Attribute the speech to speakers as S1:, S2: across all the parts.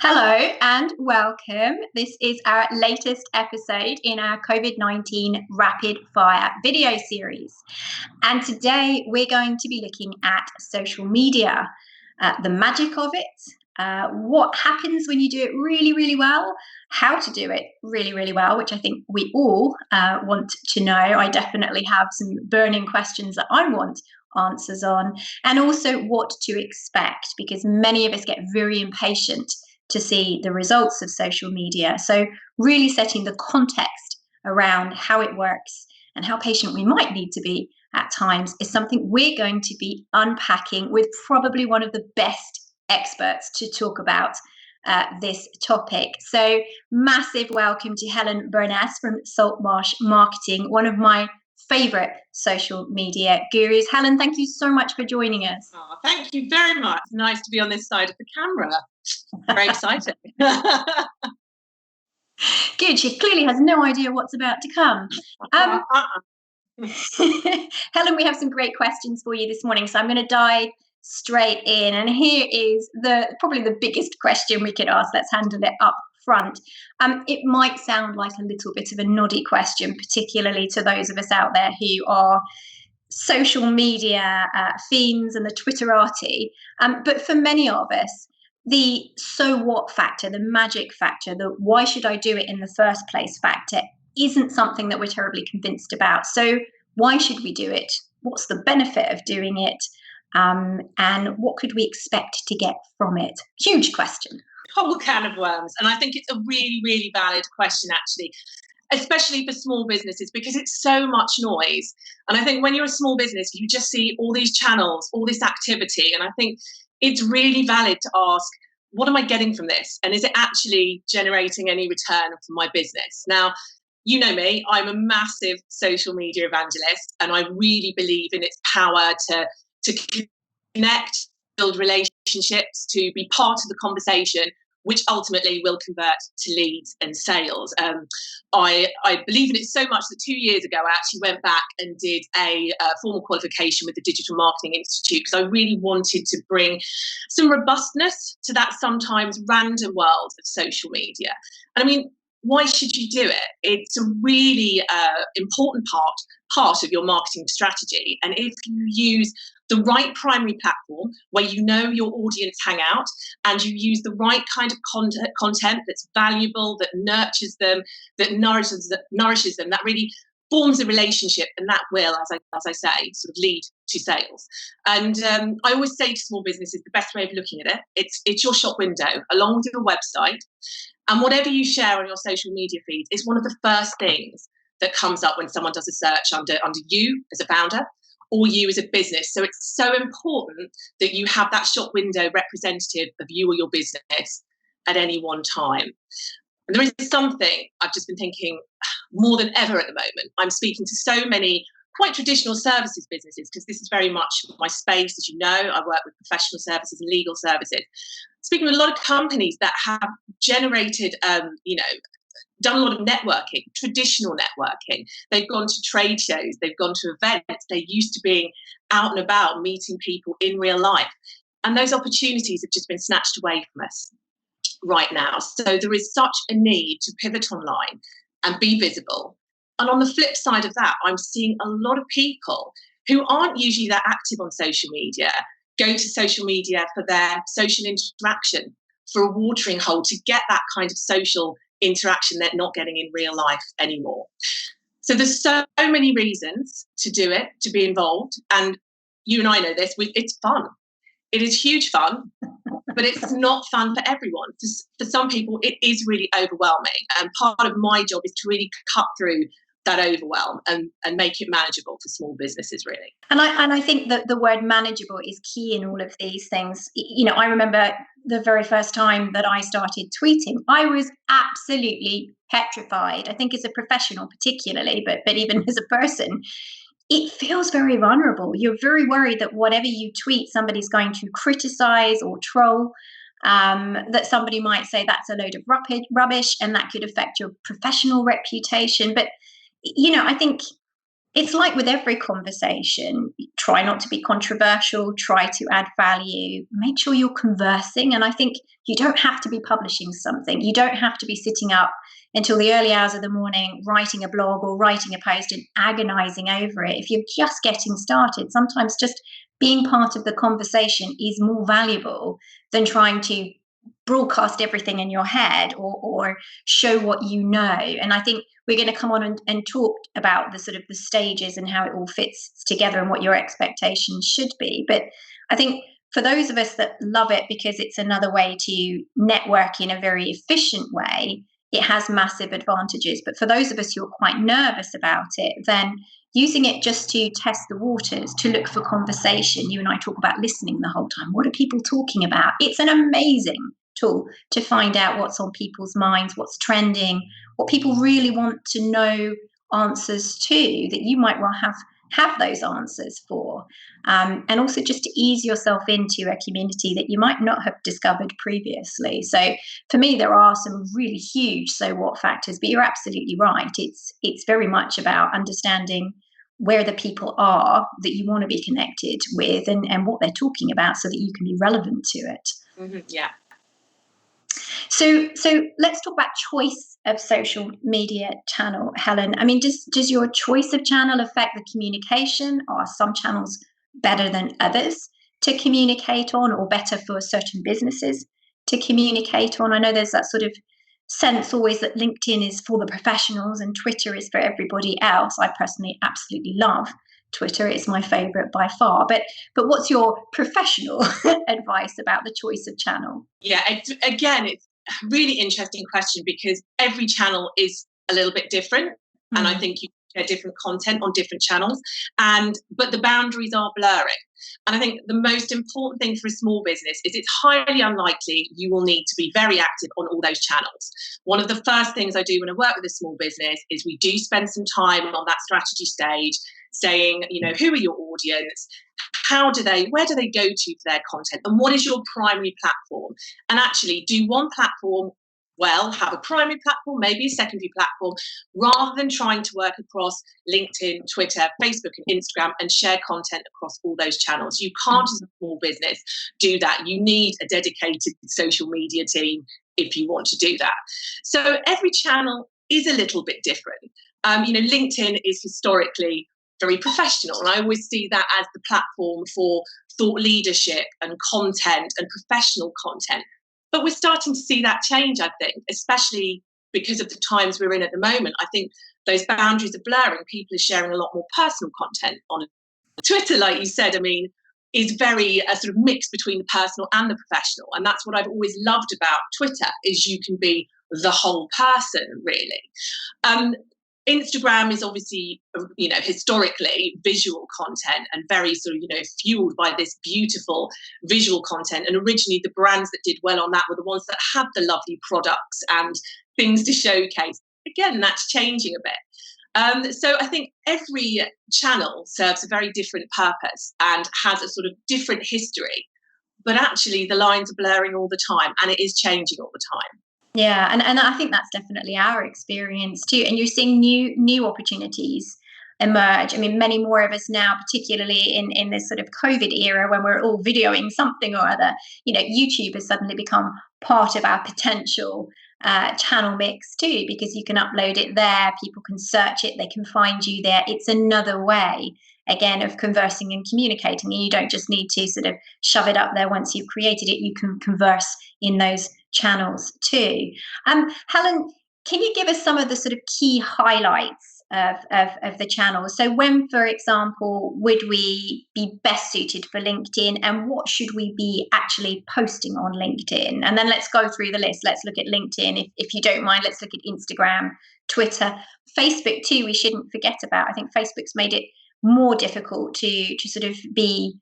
S1: Hello and welcome. This is our latest episode in our COVID-19 rapid fire video series. And today we're going to be looking at social media, the magic of it, what happens when you do it really, really well, how to do it really, really well, which I think we all want to know. I definitely have some burning questions that I want answers on, and also what to expect, because many of us get very impatient to see the results of social media. So really setting the context around how it works and how patient we might need to be at times is something we're going to be unpacking with probably one of the best experts to talk about this topic. So massive welcome to Helen Burness from Saltmarsh Marketing, one of my favorite social media gurus. Helen, thank you so much for joining us.
S2: Oh, thank you very much. Nice to be on this side of the camera. Very exciting.
S1: Good. She clearly has no idea what's about to come. Helen, we have some great questions for you this morning, so I'm going to dive straight in. And here is probably the biggest question we could ask. Let's handle it up front. It might sound like a little bit of a noddy question, particularly to those of us out there who are social media fiends and the Twitterati. But for many of us, the so what factor, the magic factor, the why should I do it in the first place factor isn't something that we're terribly convinced about. So why should we do it? What's the benefit of doing it? And what could we expect to get from it? Huge question.
S2: Whole can of worms. And I think it's a really, really valid question, actually, especially for small businesses, because it's so much noise. And I think when you're a small business, you just see all these channels, all this activity. And I think it's really valid to ask, what am I getting from this? And is it actually generating any return for my business? Now, you know me, I'm a massive social media evangelist, and I really believe in its power to connect, build relationships, to be part of the conversation, which ultimately will convert to leads and sales. I believe in it so much that 2 years ago, I actually went back and did a formal qualification with the Digital Marketing Institute, because I really wanted to bring some robustness to that sometimes random world of social media. And I mean, why should you do it? It's a really important part of your marketing strategy. And if you use the right primary platform where you know your audience hang out, and you use the right kind of content that's valuable, that nurtures them, that nourishes them, that really forms a relationship, and that will, as I say, sort of lead to sales. And I always say to small businesses, the best way of looking at it, it's your shop window along with your website, and whatever you share on your social media feeds is one of the first things that comes up when someone does a search under you as a founder, or you as a business. So it's so important that you have that shop window representative of you or your business at any one time. And there is something I've just been thinking more than ever at the moment. I'm speaking to so many quite traditional services businesses, because this is very much my space. As you know, I work with professional services and legal services. Speaking with a lot of companies that have generated, done a lot of networking, traditional networking. They've gone to trade shows, they've gone to events, they're used to being out and about, meeting people in real life. And those opportunities have just been snatched away from us right now. So there is such a need to pivot online and be visible. And on the flip side of that, I'm seeing a lot of people who aren't usually that active on social media go to social media for their social interaction, for a watering hole, to get that kind of social interaction they're not getting in real life anymore. So there's so many reasons to do it, to be involved. And you and I know this, it's fun. It is huge fun, but it's not fun for everyone. For some people, it is really overwhelming. And part of my job is to really cut through that overwhelm and make it manageable for small businesses, really.
S1: And I think that the word manageable is key in all of these things. You know, I remember the very first time that I started tweeting, I was absolutely petrified. I think as a professional particularly, but even as a person, it feels very vulnerable. You're very worried that whatever you tweet, somebody's going to criticize or troll, that somebody might say that's a load of rubbish, and that could affect your professional reputation. But, you know, I think It's like with every conversation, try not to be controversial, try to add value, make sure you're conversing. And I think you don't have to be publishing something. You don't have to be sitting up until the early hours of the morning writing a blog or writing a post and agonizing over it. If you're just getting started, sometimes just being part of the conversation is more valuable than trying to broadcast everything in your head or show what you know. And I think we're going to come on and talk about the sort of the stages and how it all fits together and what your expectations should be. But I think for those of us that love it because it's another way to network in a very efficient way, it has massive advantages. But for those of us who are quite nervous about it, then using it just to test the waters, to look for conversation. You and I talk about listening the whole time. What are people talking about? It's an amazing tool to find out what's on people's minds, what's trending, what people really want to know answers to that you might well have those answers for. And also just to ease yourself into a community that you might not have discovered previously. So for me, there are some really huge so what factors, but you're absolutely right. It's very much about understanding where the people are that you want to be connected with and what they're talking about so that you can be relevant to it.
S2: Mm-hmm, yeah.
S1: So let's talk about choice of social media channel, Helen. I mean, does your choice of channel affect the communication? Are some channels better than others to communicate on, or better for certain businesses to communicate on? I know there's that sort of sense always that LinkedIn is for the professionals and Twitter is for everybody else. I personally absolutely love Twitter. It's my favorite by far. But what's your professional advice about the choice of channel?
S2: Yeah, again, it's a really interesting question because every channel is a little bit different. And I think you share different content on different channels, but the boundaries are blurring. And I think the most important thing for a small business is it's highly unlikely you will need to be very active on all those channels. One of the first things I do when I work with a small business is we do spend some time on that strategy stage saying, who are your audience? Where do they go to for their content? And what is your primary platform? And actually do one platform well, have a primary platform, maybe a secondary platform, rather than trying to work across LinkedIn, Twitter, Facebook, and Instagram and share content across all those channels. You can't, as a small business, do that. You need a dedicated social media team if you want to do that. So every channel is a little bit different. LinkedIn is historically very professional, and I always see that as the platform for thought leadership and content and professional content. But we're starting to see that change, I think, especially because of the times we're in at the moment. I think those boundaries are blurring. People are sharing a lot more personal content on Twitter, like you said. I mean, is very a sort of mix between the personal and the professional. And that's what I've always loved about Twitter, is you can be the whole person, really. Instagram is obviously, historically visual content and very sort of, fueled by this beautiful visual content. And originally the brands that did well on that were the ones that had the lovely products and things to showcase. Again, that's changing a bit. So I think every channel serves a very different purpose and has a sort of different history. But actually the lines are blurring all the time, and it is changing all the time.
S1: Yeah, and I think that's definitely our experience too. And you're seeing new opportunities emerge. I mean, many more of us now, particularly in this sort of COVID era when we're all videoing something or other. YouTube has suddenly become part of our potential channel mix too, because you can upload it there, people can search it, they can find you there. It's another way, again, of conversing and communicating, and you don't just need to sort of shove it up there once you've created it. You can converse in those channels too. Helen, can you give us some of the sort of key highlights of the channels? So when, for example, would we be best suited for LinkedIn, and what should we be actually posting on LinkedIn? And then let's go through the list. Let's look at LinkedIn. If you don't mind, let's look at Instagram, Twitter, Facebook too, we shouldn't forget about. I think Facebook's made it more difficult to sort of be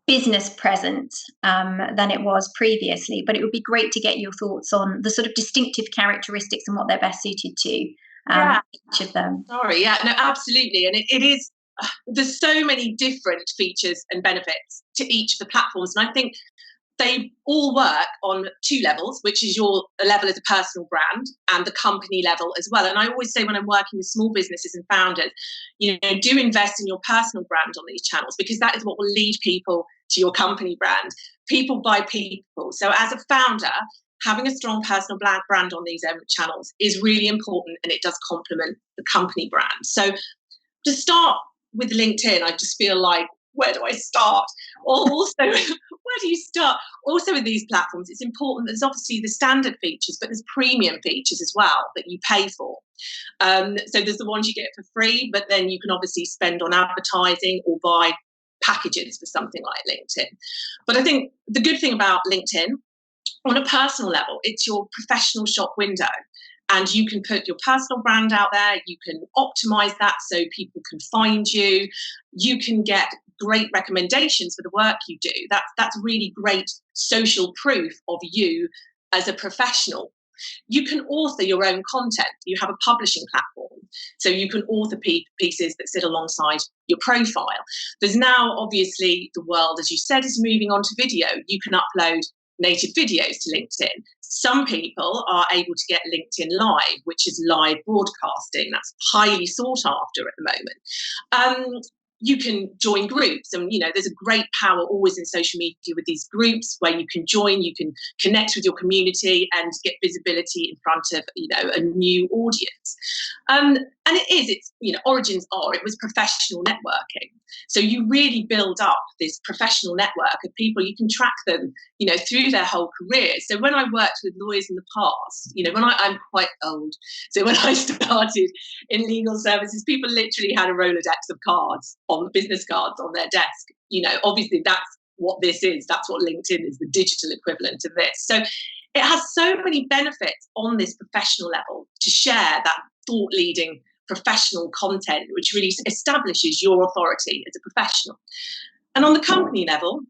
S1: business present than it was previously. But it would be great to get your thoughts on the sort of distinctive characteristics and what they're best suited to, each of them.
S2: Sorry, yeah, no, absolutely. And it is, there's so many different features and benefits to each of the platforms. And I think they all work on two levels, which is your level as a personal brand and the company level as well. And I always say when I'm working with small businesses and founders, do invest in your personal brand on these channels, because that is what will lead people to your company brand. People buy people. So as a founder, having a strong personal brand on these channels is really important, and it does complement the company brand. So to start with LinkedIn, I just feel like, where do I start? Also, where do you start? Also with these platforms, it's important, there's obviously the standard features, but there's premium features as well that you pay for. So there's the ones you get for free, but then you can obviously spend on advertising or buy packages for something like LinkedIn. But I think the good thing about LinkedIn, on a personal level, it's your professional shop window. And you can put your personal brand out there. You can optimize that so people can find you. You can get great recommendations for the work you do. That's really great social proof of you as a professional. You can author your own content. You have a publishing platform, so you can author pieces that sit alongside your profile. There's now, obviously, the world, as you said, is moving on to video. You can upload native videos to LinkedIn. Some people are able to get LinkedIn Live, which is live broadcasting. That's highly sought after at the moment. You can join groups, and there's a great power always in social media with these groups where you can join, you can connect with your community and get visibility in front of a new audience. And it's origins it was professional networking. So you really build up this professional network of people. You can track them through their whole career. So when I worked with lawyers in the past, when I'm quite old, so when I started in legal services, people literally had a Rolodex of cards, on business cards on their desk. Obviously that's what this is. That's what LinkedIn is, the digital equivalent of this. So it has so many benefits on this professional level to share that thought leading professional content, which really establishes your authority as a professional. And on the company level,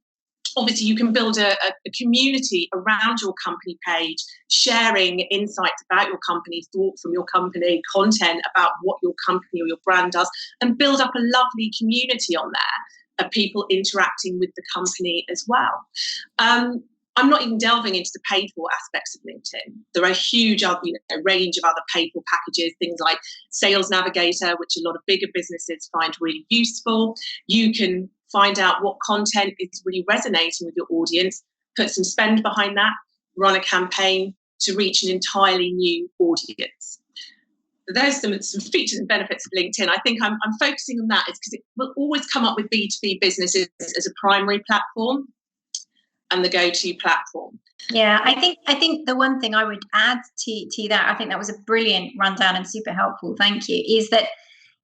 S2: obviously you can build a community around your company page, sharing insights about your company, thought from your company, content about what your company or your brand does, and build up a lovely community on there of people interacting with the company as well. I'm not even delving into the paid for aspects of LinkedIn. There are a huge range of other paid for packages, things like Sales Navigator, which a lot of bigger businesses find really useful. You can find out what content is really resonating with your audience, put some spend behind that, run a campaign to reach an entirely new audience. There's some features and benefits of LinkedIn. I think I'm focusing on that is because it will always come up with B2B businesses as a primary platform and the go-to platform.
S1: Yeah, I think the one thing I would add to that, I think that was a brilliant rundown and super helpful, thank you, is that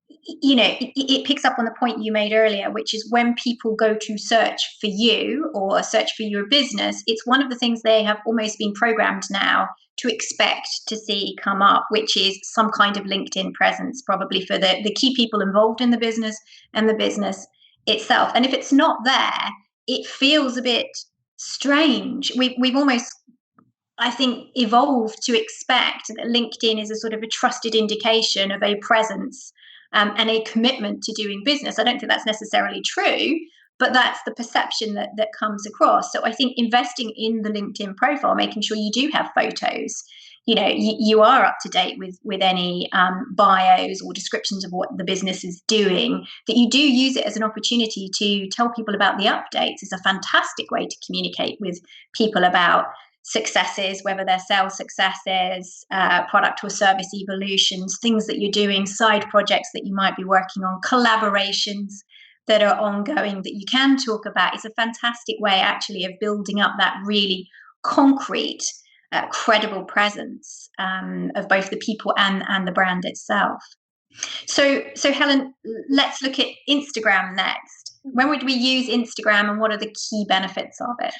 S1: it picks up on the point you made earlier, which is when people go to search for you or search for your business, it's one of the things they have almost been programmed now to expect to see come up, which is some kind of LinkedIn presence, probably for the key people involved in the business and the business itself. And if it's not there, it feels a bit strange. We've almost, I think, evolved to expect that LinkedIn is a sort of a trusted indication of a presence and a commitment to doing business. I don't think that's necessarily true, but that's the perception that comes across. So I think investing in the LinkedIn profile, making sure you do have photos, you are up to date with any bios or descriptions of what the business is doing, that you do use it as an opportunity to tell people about the updates is a fantastic way to communicate with people about successes, whether they're sales successes, product or service evolutions, things that you're doing, side projects that you might be working on, collaborations that are ongoing that you can talk about. Is a fantastic way actually of building up that really concrete, credible presence of both the people and the brand itself. So Helen, let's look at Instagram next. When would we use Instagram and what are the key benefits of it?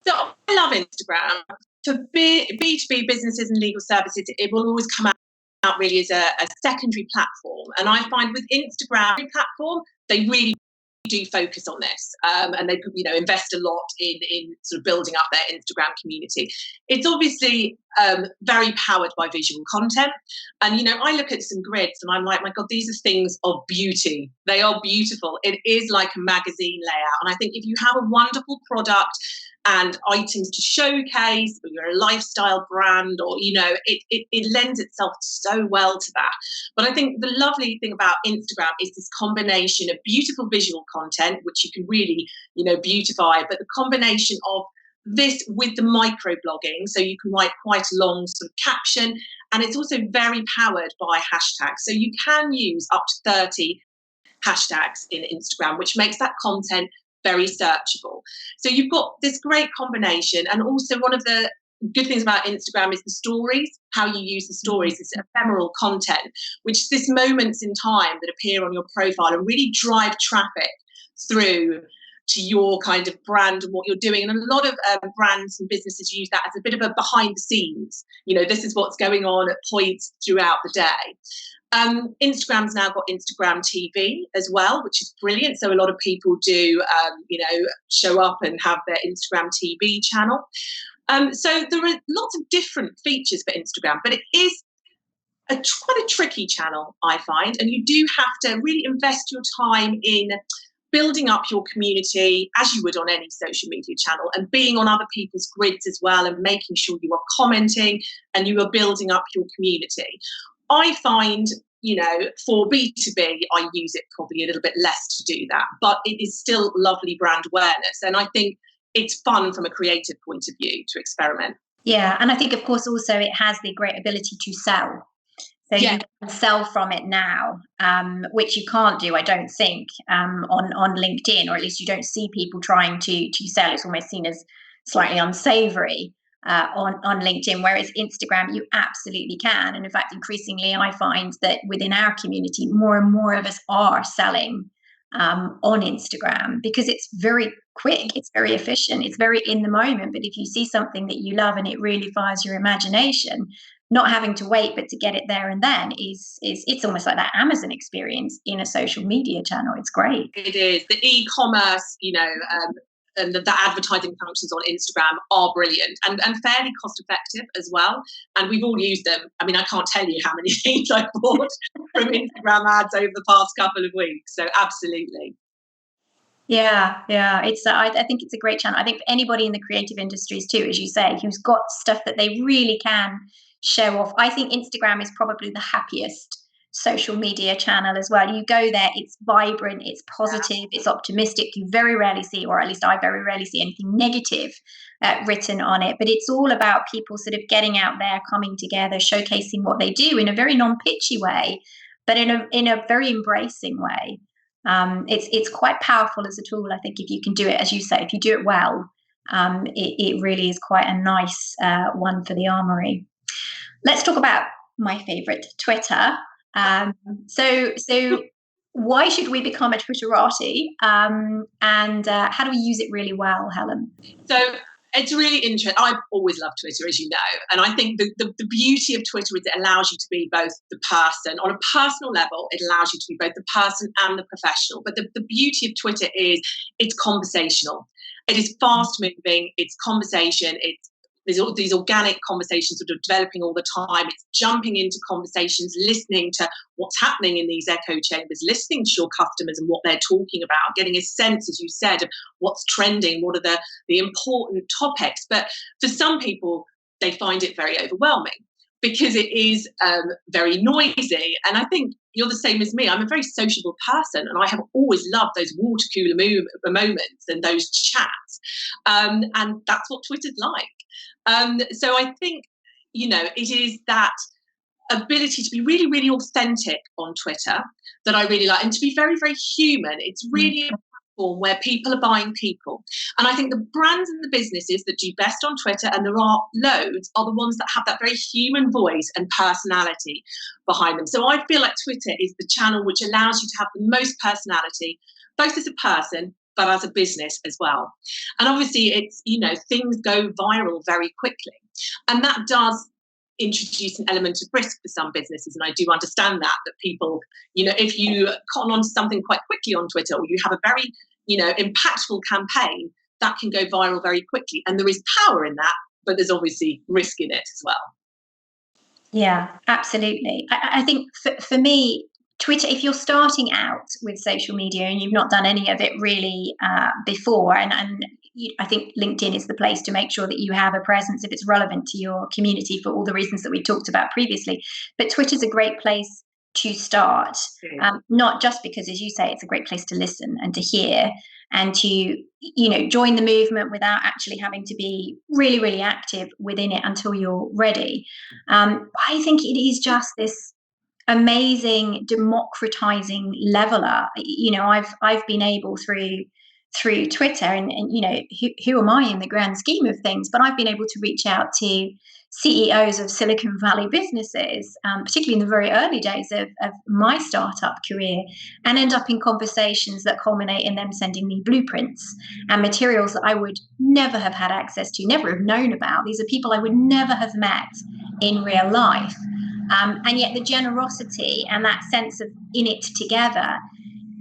S2: So I love Instagram. For B2B businesses and legal services, it will always come out really as a secondary platform. And I find with Instagram platform, they really do focus on this, and they invest a lot in sort of building up their Instagram community. It's obviously very powered by visual content. And, I look at some grids and I'm like, my God, these are things of beauty. They are beautiful. It is like a magazine layout. And I think if you have a wonderful product and items to showcase, or you're a lifestyle brand, or, it lends itself so well to that. But I think the lovely thing about Instagram is this combination of beautiful visual content, which you can really, beautify, but the combination of this with the microblogging, so you can write quite a long sort of caption, and it's also very powered by hashtags. So you can use up to 30 hashtags in Instagram, which makes that content very searchable. So you've got this great combination. And also one of the good things about Instagram is the stories, how you use the stories. It's ephemeral content, which is this moments in time that appear on your profile and really drive traffic through to your kind of brand and what you're doing. And a lot of brands and businesses use that as a bit of a behind the scenes. This is what's going on at points throughout the day. Instagram's now got Instagram TV as well, which is brilliant. So a lot of people do, show up and have their Instagram TV channel. So there are lots of different features for Instagram, but it is quite a tricky channel, I find. And you do have to really invest your time in building up your community as you would on any social media channel, and being on other people's grids as well, and making sure you are commenting and you are building up your community. I find, for B2B, I use it probably a little bit less to do that, but it is still lovely brand awareness. And I think it's fun from a creative point of view to experiment.
S1: Yeah. And I think, of course, also it has the great ability to sell. So you can sell from it now, which you can't do, I don't think, on LinkedIn, or at least you don't see people trying to sell. It's almost seen as slightly unsavory on LinkedIn, whereas Instagram, you absolutely can. And in fact, increasingly, I find that within our community, more and more of us are selling on Instagram, because it's very quick, it's very efficient, it's very in the moment. But if you see something that you love and it really fires your imagination, not having to wait, but to get it there and then is it's almost like that Amazon experience in a social media channel. It's great.
S2: It is. The e-commerce, and the advertising functions on Instagram are brilliant and fairly cost effective as well. And we've all used them. I mean, I can't tell you how many things I've bought from Instagram ads over the past couple of weeks. So absolutely.
S1: Yeah. It's I think it's a great channel. I think for anybody in the creative industries too, as you say, who's got stuff that they really can show off. I think Instagram is probably the happiest social media channel as well. You go there, it's vibrant, it's positive, it's optimistic. You very rarely see, or at least I very rarely see, anything negative written on it. But it's all about people sort of getting out there, coming together, showcasing what they do in a very non-pitchy way, but in a very embracing way. It's quite powerful as a tool. I think if you can do it, as you say, if you do it well, it really is quite a nice one for the armory. Let's talk about my favorite, Twitter. So why should we become a Twitterati? And how do we use it really well, Helen?
S2: So it's really interesting. I've always loved Twitter, as you know. And I think the beauty of Twitter is it allows you to be both the person, on a personal level, it allows you to be both the person and the professional. But the beauty of Twitter is it's conversational. It is fast moving. It's conversation. There's all these organic conversations sort of developing all the time. It's jumping into conversations, listening to what's happening in these echo chambers, listening to your customers and what they're talking about, getting a sense, as you said, of what's trending, what are the important topics. But for some people, they find it very overwhelming because it is very noisy. And I think you're the same as me. I'm a very sociable person, and I have always loved those water cooler moments and those chats. And that's what Twitter's like. So I think, it is that ability to be really, really authentic on Twitter that I really like, and to be very, very human. It's really a platform where people are buying people. And I think the brands and the businesses that do best on Twitter, and there are loads, are the ones that have that very human voice and personality behind them. So I feel like Twitter is the channel which allows you to have the most personality, both as a person, but as a business as well. And obviously it's, things go viral very quickly. And that does introduce an element of risk for some businesses. And I do understand that people, if you cotton on to something quite quickly on Twitter, or you have a very, impactful campaign, that can go viral very quickly. And there is power in that, but there's obviously risk in it as well.
S1: Yeah, absolutely. I think for me, Twitter, if you're starting out with social media and you've not done any of it really before, I think LinkedIn is the place to make sure that you have a presence if it's relevant to your community for all the reasons that we talked about previously. But Twitter's a great place to start, not just because, as you say, it's a great place to listen and to hear and to join the movement without actually having to be really, really active within it until you're ready. I think it is just this amazing democratizing leveler. I've been able through Twitter, and who am I in the grand scheme of things, but I've been able to reach out to CEOs of Silicon Valley businesses, particularly in the very early days of my startup career, and end up in conversations that culminate in them sending me blueprints and materials that I would never have had access to, never have known about. These are people I would never have met in real life. And yet the generosity and that sense of in it together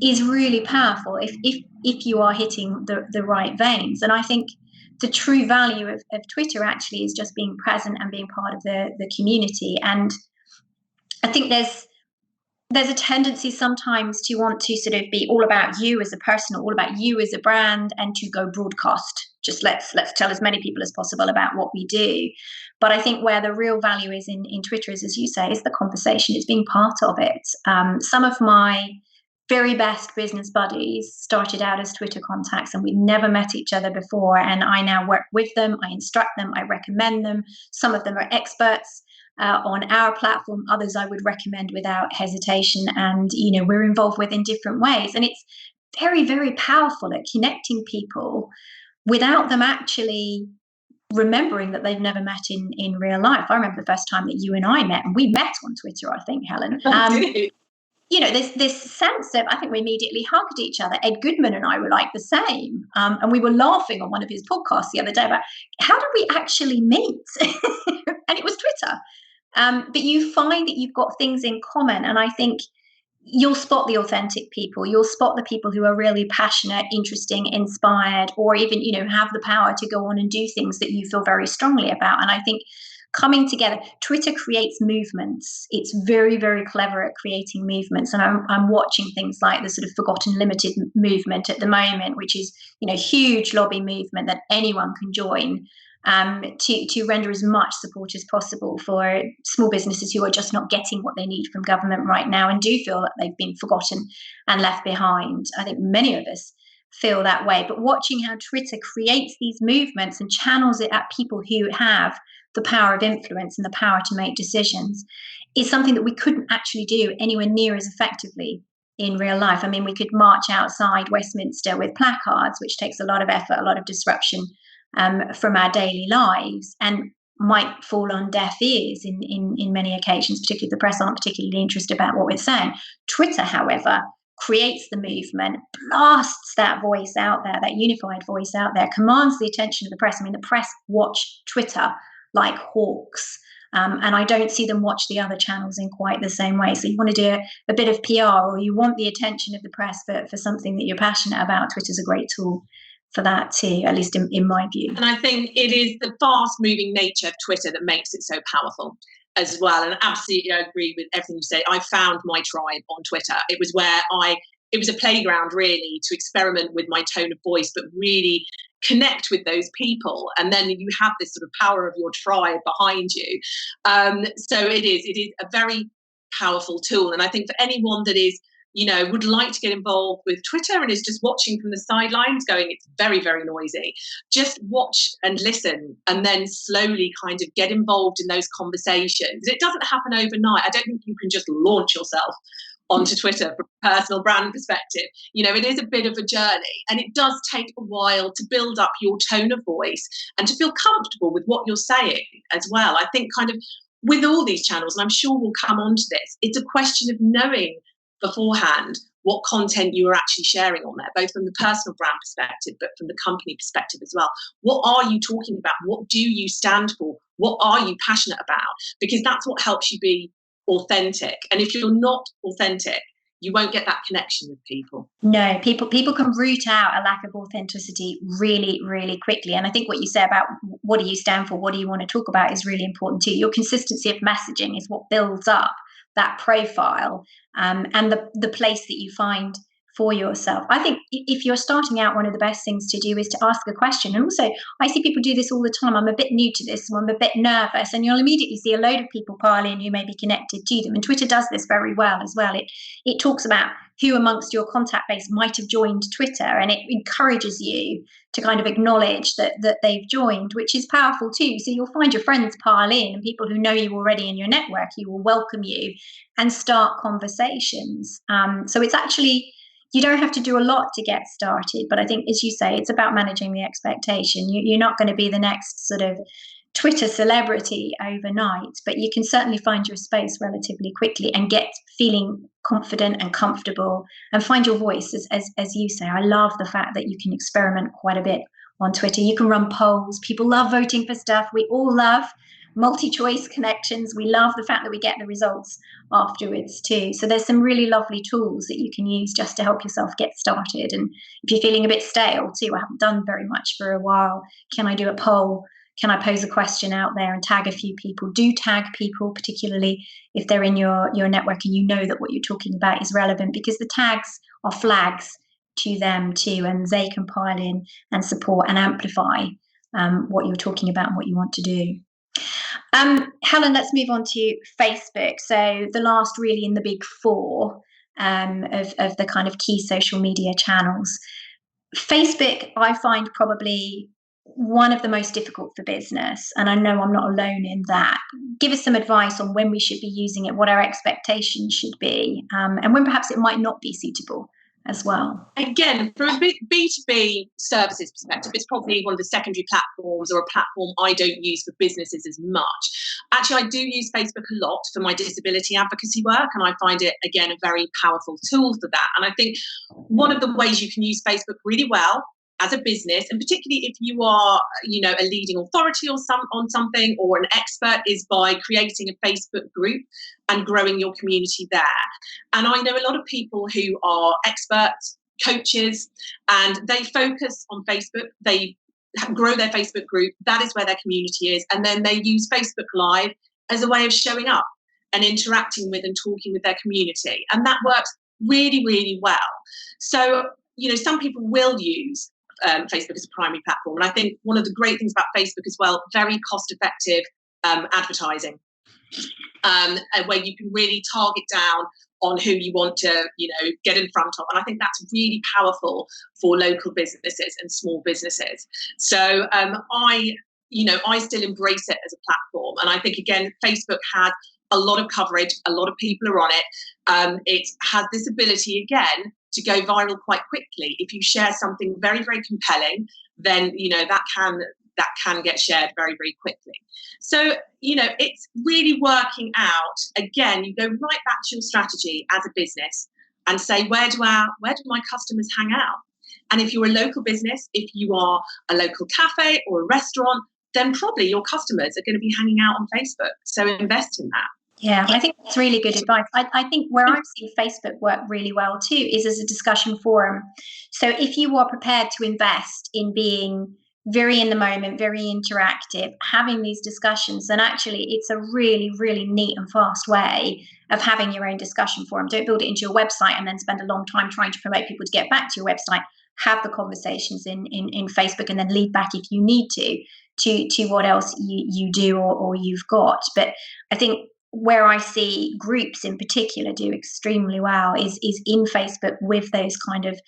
S1: is really powerful if you are hitting the right veins. And I think the true value of Twitter actually is just being present and being part of the community. And I think there's a tendency sometimes to want to sort of be all about you as a person, or all about you as a brand, and to go broadcast. Just let's tell as many people as possible about what we do. But I think where the real value is in Twitter is, as you say, is the conversation. It's being part of it. Some of my very best business buddies started out as Twitter contacts, and we'd never met each other before. And I now work with them, I instruct them, I recommend them. Some of them are experts on our platform. Others I would recommend without hesitation. And, we're involved with in different ways. And it's very, very powerful at connecting people without them actually remembering that they've never met in real life. I remember the first time that you and I met, and we met on Twitter, I think, Helen. This sense of, I think we immediately hugged each other. Ed Goodman and I were like the same. And we were laughing on one of his podcasts the other day about how did we actually meet? And it was Twitter. But you find that you've got things in common. And I think you'll spot the authentic people. You'll spot the people who are really passionate, interesting, inspired, or even, have the power to go on and do things that you feel very strongly about. And I think coming together, Twitter creates movements. It's very, very clever at creating movements. And I'm watching things like the sort of Forgotten Limited movement at the moment, which is, huge lobby movement that anyone can join, to render as much support as possible for small businesses who are just not getting what they need from government right now and do feel that they've been forgotten and left behind. I think many of us feel that way. But watching how Twitter creates these movements and channels it at people who have the power of influence and the power to make decisions is something that we couldn't actually do anywhere near as effectively in real life. I mean, we could march outside Westminster with placards, which takes a lot of effort, a lot of disruption from our daily lives, and might fall on deaf ears in many occasions, particularly if the press aren't particularly interested about what we're saying. Twitter, however, creates the movement, blasts that voice out there, that unified voice out there, commands the attention of the press. I mean, the press watch Twitter like hawks. And I don't see them watch the other channels in quite the same way. So you want to do a bit of PR, or you want the attention of the press for something that you're passionate about, Twitter's a great tool for that too, at least in my view.
S2: And I think it is the fast-moving nature of Twitter that makes it so powerful as well. And absolutely, I agree with everything you say. I found my tribe on Twitter. It was where it was a playground really to experiment with my tone of voice, but really connect with those people. And then you have this sort of power of your tribe behind you. So it is a very powerful tool. And I think for anyone that is, would like to get involved with Twitter and is just watching from the sidelines going, it's very, very noisy. Just watch and listen, and then slowly kind of get involved in those conversations. It doesn't happen overnight. I don't think you can just launch yourself onto Twitter from a personal brand perspective. It is a bit of a journey, and it does take a while to build up your tone of voice and to feel comfortable with what you're saying as well. I think kind of with all these channels, and I'm sure we'll come on to this, it's a question of knowing beforehand what content you are actually sharing on there, both from the personal brand perspective, but from the company perspective as well. What are you talking about? What do you stand for? What are you passionate about? Because that's what helps you be authentic. And if you're not authentic, you won't get that connection with people.
S1: No, people can root out a lack of authenticity really, really quickly. And I think what you say about what do you stand for, what do you want to talk about is really important too. Your consistency of messaging is what builds up that profile, and the place that you find for yourself. I think if you're starting out, one of the best things to do is to ask a question. And also, I see people do this all the time. I'm a bit new to this, so I'm a bit nervous. And you'll immediately see a load of people pile in who may be connected to them. And Twitter does this very well as well. It talks about who amongst your contact base might have joined Twitter, and it encourages you to kind of acknowledge that they've joined, which is powerful too. So you'll find your friends pile in, and people who know you already in your network, who will welcome you and start conversations. So it's actually, you don't have to do a lot to get started, but I think, as you say, it's about managing the expectation. You're not going to be the next sort of Twitter celebrity overnight, but you can certainly find your space relatively quickly and get feeling confident and comfortable and find your voice, as you say. I love the fact that you can experiment quite a bit on Twitter. You can run polls. People love voting for stuff. We all love multi-choice connections. We love the fact that we get the results afterwards too. So there's some really lovely tools that you can use just to help yourself get started. And if you're feeling a bit stale too, I haven't done very much for a while, can I do a poll? Can I pose a question out there and tag a few people? Do tag people, particularly if they're in your network and you know that what you're talking about is relevant, because the tags are flags to them too, and they can pile in and support and amplify what you're talking about and what you want to do. Helen, let's move on to Facebook. So the last really in the big four of the kind of key social media channels. Facebook, I find, probably one of the most difficult for business, and I know I'm not alone in that. Give us some advice on when we should be using it, what our expectations should be, and when perhaps it might not be suitable as well.
S2: Again, from a B2B services perspective, it's probably one of the secondary platforms, or a platform I don't use for businesses as much. Actually, I do use Facebook a lot for my disability advocacy work, and I find it, again, a very powerful tool for that. And I think one of the ways you can use Facebook really well as a business, and particularly if you are, a leading authority on something, or an expert, is by creating a Facebook group and growing your community there. And I know a lot of people who are experts, coaches, and they focus on Facebook. They grow their Facebook group. That is where their community is. And then they use Facebook Live as a way of showing up and interacting with and talking with their community. And that works really, really well. So, some people will use Facebook as a primary platform. And I think one of the great things about Facebook as well, very cost-effective advertising, where you can really target down on who you want to, get in front of. And I think that's really powerful for local businesses and small businesses. So I still embrace it as a platform. And I think, again, Facebook has a lot of coverage. A lot of people are on it. It has this ability, again, to go viral quite quickly. If you share something very, very compelling, then that can get shared very, very quickly. So it's really working out. Again, you go right back to your strategy as a business and say, where do my customers hang out? And if you're a local business, if you are a local cafe or a restaurant, then probably your customers are going to be hanging out on Facebook. So invest in that.
S1: Yeah, I think that's really good advice. I think where I've seen Facebook work really well too is as a discussion forum. So if you are prepared to invest in being very in the moment, very interactive, having these discussions, then actually it's a really, really neat and fast way of having your own discussion forum. Don't build it into your website and then spend a long time trying to promote people to get back to your website. Have the conversations in Facebook, and then lead back if you need to what else you do or you've got. But I think where I see groups in particular do extremely well is in Facebook, with those kind of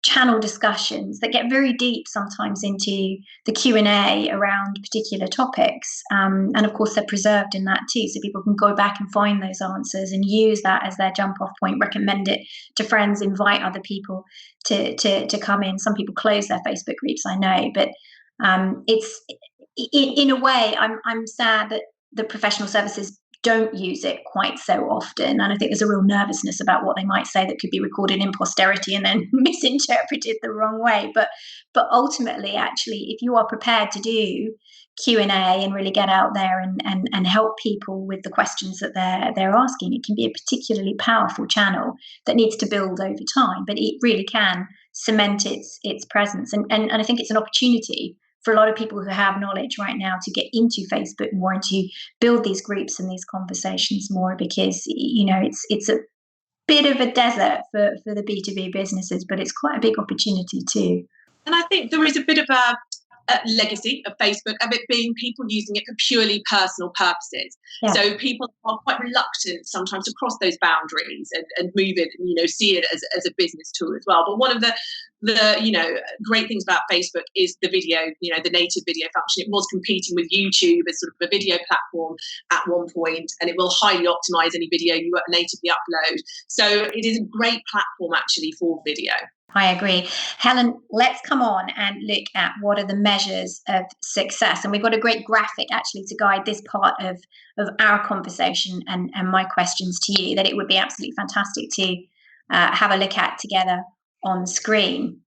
S1: channel discussions that get very deep sometimes into the Q&A around particular topics. And of course, they're preserved in that too. So people can go back and find those answers and use that as their jump off point, recommend it to friends, invite other people to come in. Some people close their Facebook groups, I know, but it's in a way, I'm sad that the professional services don't use it quite so often. And I think there's a real nervousness about what they might say that could be recorded in posterity and then misinterpreted the wrong way. But ultimately, actually, if you are prepared to do Q&A and really get out there and help people with the questions that they're asking. It can be a particularly powerful channel that needs to build over time, but it really can cement its presence. And I think it's an opportunity for a lot of people who have knowledge right now to get into Facebook more and to build these groups and these conversations more, because it's a bit of a desert for the B2B businesses, but it's quite a big opportunity too.
S2: And I think there is a bit of a legacy of Facebook of it being people using it for purely personal purposes.
S1: Yeah.
S2: So people are quite reluctant sometimes to cross those boundaries and move it, and see it as a business tool as well. But one of the great things about Facebook is the video, the native video function. It was competing with YouTube as sort of a video platform at one point, and it will highly optimize any video you natively upload. So it is a great platform actually for video.
S1: I agree. Helen, let's come on and look at what are the measures of success. And we've got a great graphic actually to guide this part of our conversation and my questions to you, that it would be absolutely fantastic to have a look at together on screen.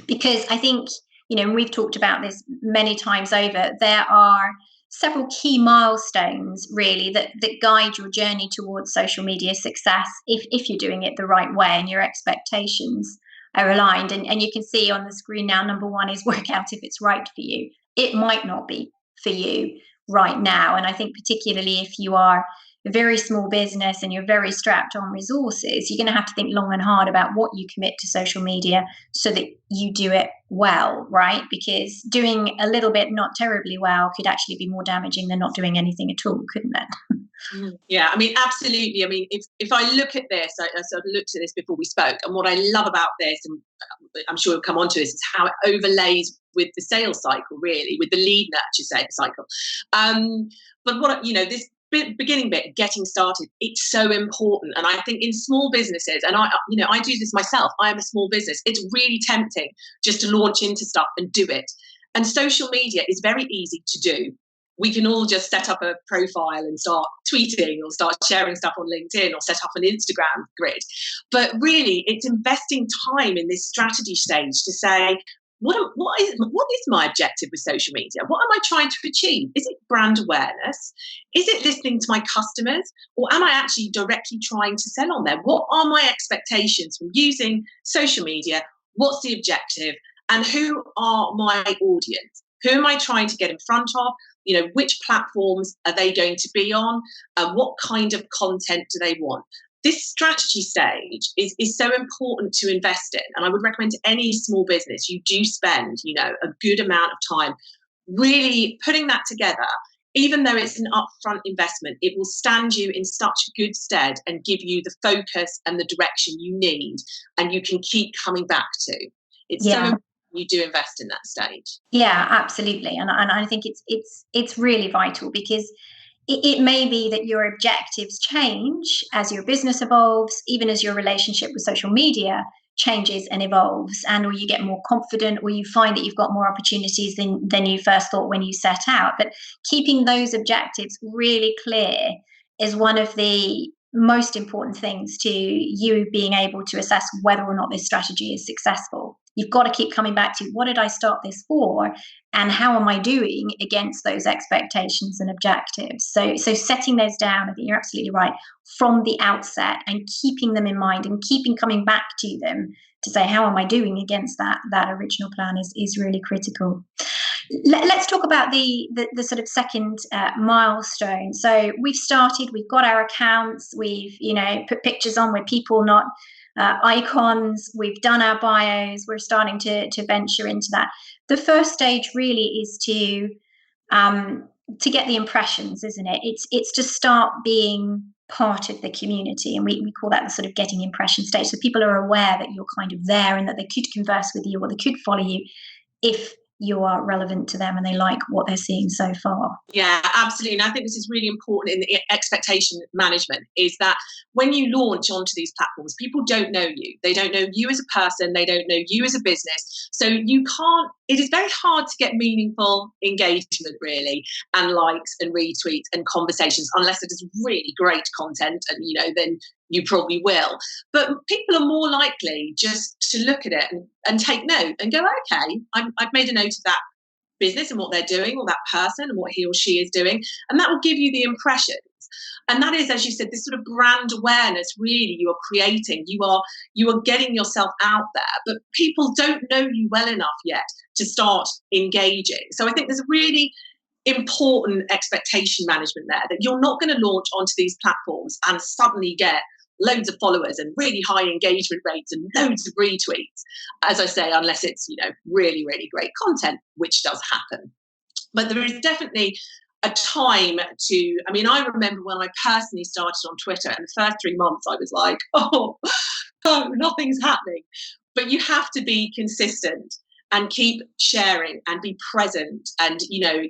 S1: Because I think, and we've talked about this many times over, there are several key milestones really that guide your journey towards social media success if you're doing it the right way and your expectations are aligned. And you can see on the screen now, number one is work out if it's right for you. It might not be for you right now. And I think particularly if you are a very small business and you're very strapped on resources, you're going to have to think long and hard about what you commit to social media so that you do it well, right? Because doing a little bit not terribly well could actually be more damaging than not doing anything at all, couldn't it?
S2: Yeah, I mean, absolutely. I mean, if I look at this, I sort of looked at this before we spoke, and what I love about this, and I'm sure we'll come on to this, is how it overlays with the sales cycle, really, with the lead nurture cycle. But what, this beginning bit, getting started, it's so important. And I think in small businesses, and I do this myself, I am a small business, it's really tempting just to launch into stuff and do it. And social media is very easy to do. We can all just set up a profile and start tweeting or start sharing stuff on LinkedIn or set up an Instagram grid. But really, it's investing time in this strategy stage to say, what is my objective with social media? What am I trying to achieve? Is it brand awareness? Is it listening to my customers? Or am I actually directly trying to sell on there? What are my expectations from using social media? What's the objective? And who are my audience? Who am I trying to get in front of? Which platforms are they going to be on? And what kind of content do they want? This strategy stage is so important to invest in. And I would recommend to any small business, you do spend, a good amount of time really putting that together. Even though it's an upfront investment, it will stand you in such good stead and give you the focus and the direction you need, and you can keep coming back to. It's so important you do invest in that stage.
S1: Yeah, absolutely. And I think it's really vital, because it may be that your objectives change as your business evolves, even as your relationship with social media changes and evolves, and or you get more confident, or you find that you've got more opportunities than you first thought when you set out. But keeping those objectives really clear is one of the most important things to you being able to assess whether or not this strategy is successful. You've got to keep coming back to, what did I start this for, and how am I doing against those expectations and objectives? So setting those down, I think you're absolutely right, from the outset, and keeping them in mind and keeping coming back to them to say, how am I doing against that original plan is really critical. Let's talk about the sort of second milestone. So we've started, we've got our accounts, we've put pictures on with people, not icons, we've done our bios, we're starting to venture into that. The first stage really is to get the impressions, isn't it? It's to start being part of the community, and we call that the sort of getting impression stage. So people are aware that you're kind of there and that they could converse with you or they could follow you if you are relevant to them and they like what they're seeing so far.
S2: Yeah, absolutely. And I think this is really important in the expectation management, is that when you launch onto these platforms, people don't know you. They don't know you as a person. They don't know you as a business. So it is very hard to get meaningful engagement, really, and likes and retweets and conversations, unless it is really great content, and then you probably will. But people are more likely just to look at it and take note and go, okay, I've made a note of that business and what they're doing, or that person and what he or she is doing. And that will give you the impressions. And that is, as you said, this sort of brand awareness really you are creating. You are getting yourself out there, but people don't know you well enough yet to start engaging. So I think there's a really important expectation management there, that you're not going to launch onto these platforms and suddenly get loads of followers and really high engagement rates and loads of retweets, as I say, unless it's, really, really great content, which does happen. But there is definitely a time to, I remember when I personally started on Twitter, and the first 3 months I was like, oh, nothing's happening. But you have to be consistent and keep sharing and be present, and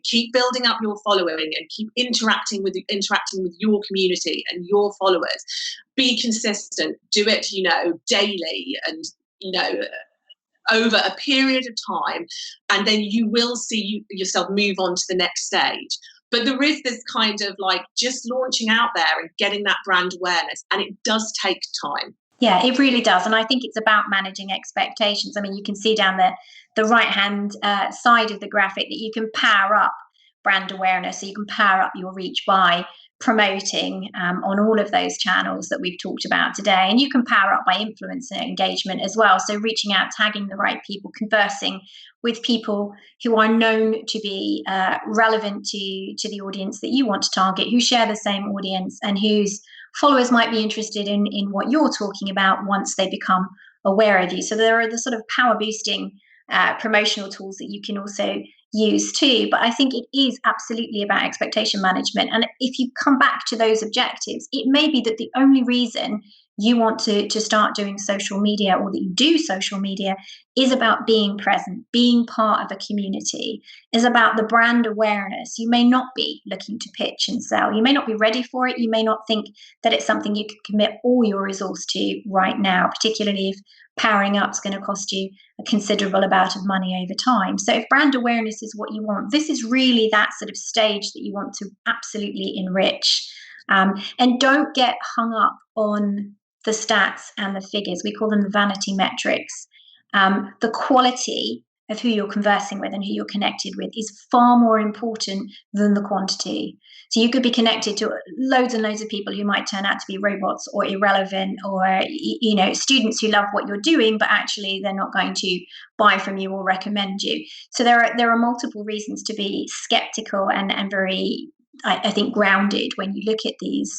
S2: keep building up your following and keep interacting with your community and your followers. Be consistent, do it daily, and over a period of time, and then you will see yourself move on to the next stage. But there is this kind of just launching out there and getting that brand awareness, and it does take time.
S1: Yeah, it really does. And I think it's about managing expectations. You can see down the right-hand side of the graphic that you can power up brand awareness. So you can power up your reach by promoting on all of those channels that we've talked about today. And you can power up by influencer engagement as well. So reaching out, tagging the right people, conversing with people who are known to be relevant to the audience that you want to target, who share the same audience, and whose followers might be interested in what you're talking about once they become aware of you. So there are the sort of power boosting promotional tools that you can also use too. But I think it is absolutely about expectation management. And if you come back to those objectives, it may be that the only reason you want to start doing social media, or that you do social media, is about being present, being part of a community, is about the brand awareness. You may not be looking to pitch and sell. You may not be ready for it. You may not think that it's something you could commit all your resource to right now, particularly if powering up is going to cost you a considerable amount of money over time. So if brand awareness is what you want, this is really that sort of stage that you want to absolutely enrich. And don't get hung up on the stats and the figures. We call them the vanity metrics. The quality of who you're conversing with and who you're connected with is far more important than the quantity. So you could be connected to loads and loads of people who might turn out to be robots or irrelevant, or students who love what you're doing, but actually they're not going to buy from you or recommend you. So there are multiple reasons to be skeptical and very, I think, grounded when you look at these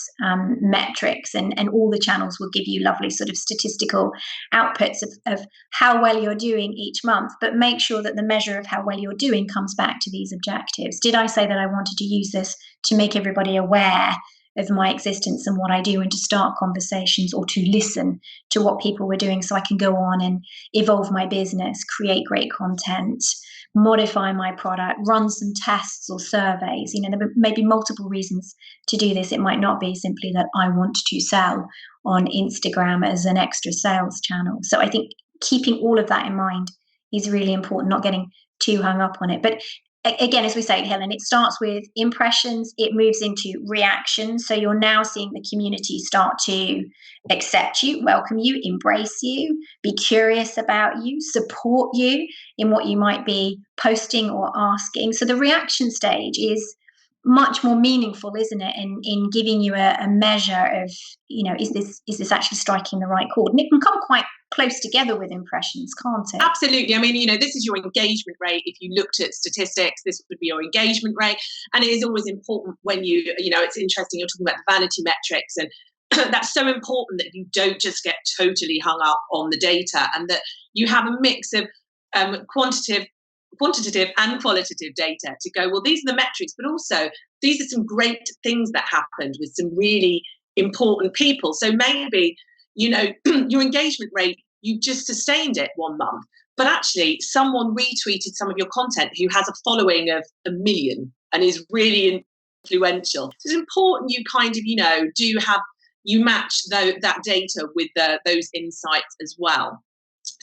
S1: metrics, and all the channels will give you lovely sort of statistical outputs of how well you're doing each month. But make sure that the measure of how well you're doing comes back to these objectives. Did I say that I wanted to use this to make everybody aware of my existence and what I do, and to start conversations, or to listen to what people were doing so I can go on and evolve my business, create great content, modify my product, run some tests or surveys? There may be multiple reasons to do this. It might not be simply that I want to sell on Instagram as an extra sales channel. So I think keeping all of that in mind is really important, not getting too hung up on it. But again, as we say, Helen, it starts with impressions, it moves into reactions. So you're now seeing the community start to accept you, welcome you, embrace you, be curious about you, support you in what you might be posting or asking. So the reaction stage is much more meaningful, isn't it, in giving you a measure of, is this actually striking the right chord? And it can come quite close together with impressions, can't it?
S2: Absolutely. This is your engagement rate. If you looked at statistics, this would be your engagement rate. And it is always important when it's interesting, you're talking about the vanity metrics, and that's so important that you don't just get totally hung up on the data, and that you have a mix of quantitative and qualitative data to go, well, these are the metrics, but also these are some great things that happened with some really important people. So maybe, your engagement rate, you just sustained it 1 month, but actually someone retweeted some of your content who has a following of 1 million and is really influential. So it's important you kind of, you match that data with those insights as well.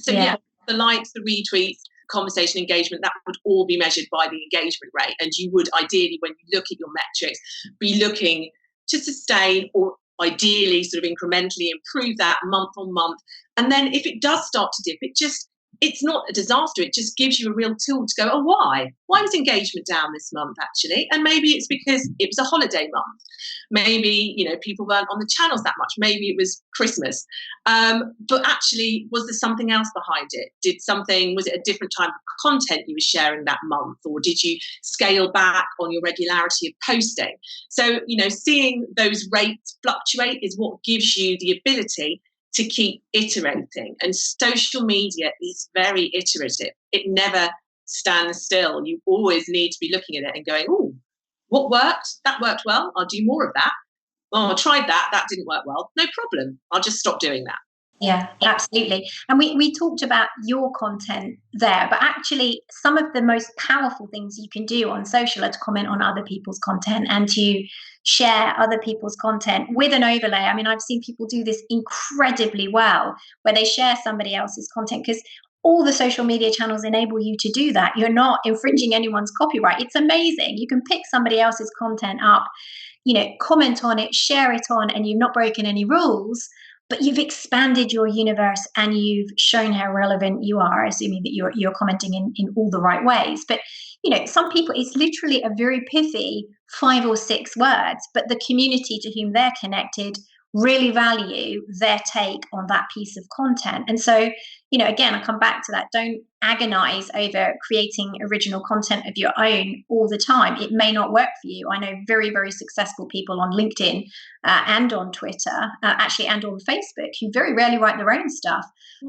S2: So yeah, the likes, the retweets, conversation engagement, that would all be measured by the engagement rate. And you would ideally, when you look at your metrics, be looking to sustain, or ideally sort of incrementally improve that month on month. And then if it does start to dip, it just it's not a disaster. It just gives you a real tool to go, oh, why? Why was engagement down this month, actually? And maybe it's because it was a holiday month. Maybe, people weren't on the channels that much. Maybe it was Christmas. But actually, was there something else behind it? Was it a different type of content you were sharing that month? Or did you scale back on your regularity of posting? So, seeing those rates fluctuate is what gives you the ability to keep iterating. And social media is very iterative. It never stands still. You always need to be looking at it and going, oh, what worked? That worked well. I'll do more of that. Oh, I tried that. That didn't work well. No problem. I'll just stop doing that.
S1: Yeah, absolutely. And we talked about your content there, but actually some of the most powerful things you can do on social are to comment on other people's content and to share other people's content with an overlay. I mean, I've seen people do this incredibly well, where they share somebody else's content, because all the social media channels enable you to do that. You're not infringing anyone's copyright. It's amazing. You can pick somebody else's content up, comment on it, share it on, and you've not broken any rules. But you've expanded your universe and you've shown how relevant you are, assuming that you're commenting in all the right ways. But, some people, it's literally a very pithy 5 or 6 words, but the community to whom they're connected really value their take on that piece of content. And so, again, I come back to that. Don't agonize over creating original content of your own all the time. It may not work for you. I know very, very successful people on LinkedIn and on Twitter, actually, and on Facebook, who very rarely write their own stuff,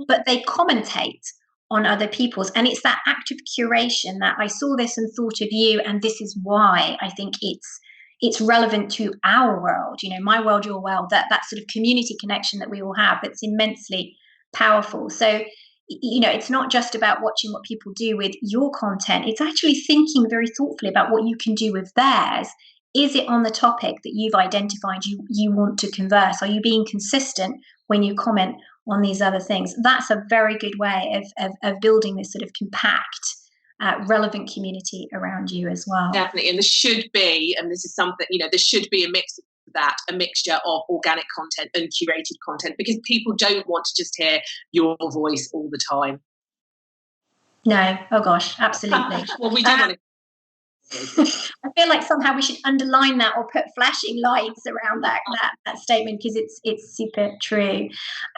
S1: but they commentate on other people's. And it's that act of curation that I saw this and thought of you, and this is why I think it's relevant to our world, my world, your world, that sort of community connection that we all have, that's immensely powerful. So, it's not just about watching what people do with your content. It's actually thinking very thoughtfully about what you can do with theirs. Is it on the topic that you've identified you want to converse? Are you being consistent when you comment on these other things? That's a very good way of building this sort of compact, relevant community around you as well.
S2: Definitely. And there should be, and this is something, there should be a mix of that, a mixture of organic content and curated content, because people don't want to just hear your voice all the time.
S1: No. Oh gosh, absolutely.
S2: Well, we do want to.
S1: I feel like somehow we should underline that or put flashing lights around that statement, because it's super true.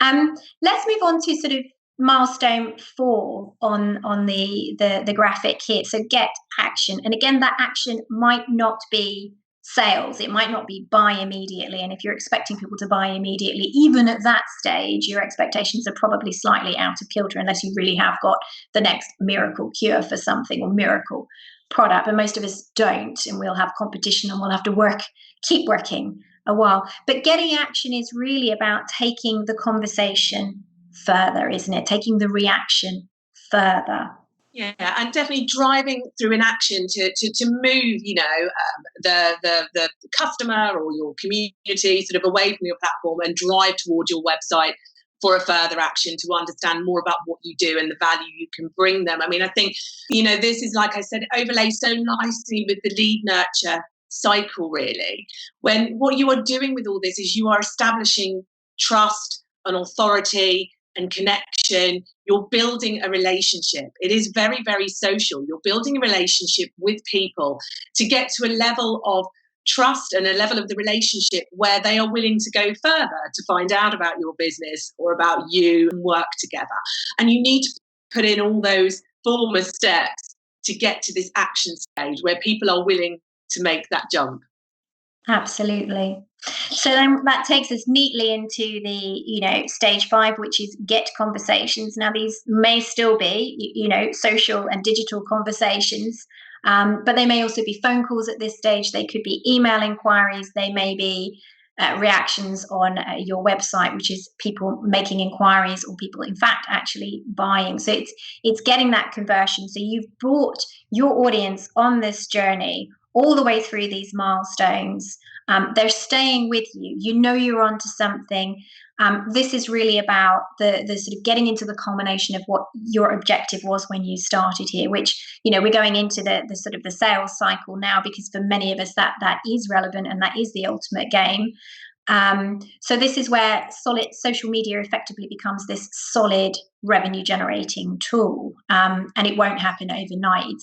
S1: Let's move on to sort of milestone 4 on the graphic here. So get action. And again, that action might not be sales. It might not be buy immediately. And if you're expecting people to buy immediately, even at that stage, your expectations are probably slightly out of kilter, unless you really have got the next miracle cure for something or miracle product. But most of us don't, and we'll have competition and we'll have to keep working a while. But getting action is really about taking the conversation further, isn't it? Taking the reaction further.
S2: Yeah, and definitely driving through an action to move, the customer or your community sort of away from your platform and drive towards your website for a further action, to understand more about what you do and the value you can bring them. I mean, I think, this is, like I said, overlaid so nicely with the lead nurture cycle, really, when what you are doing with all this is you are establishing trust and authority and connection. You're building a relationship. It is very, very social. You're building a relationship with people to get to a level of trust and a level of the relationship where they are willing to go further to find out about your business or about you and work together. And you need to put in all those former steps to get to this action stage where people are willing to make that jump.
S1: Absolutely. So then that takes us neatly into the, stage 5, which is get conversations. Now, these may still be, social and digital conversations, but they may also be phone calls at this stage. They could be email inquiries. They may be reactions on your website, which is people making inquiries or people, in fact, actually buying. So it's getting that conversion. So you've brought your audience on this journey all the way through these milestones. They're staying with you. You're onto something. This is really about the sort of getting into the culmination of what your objective was when you started here, which, we're going into the sort of the sales cycle now, because for many of us that is relevant and that is the ultimate game. So this is where solid social media effectively becomes this solid revenue generating tool, and it won't happen overnight.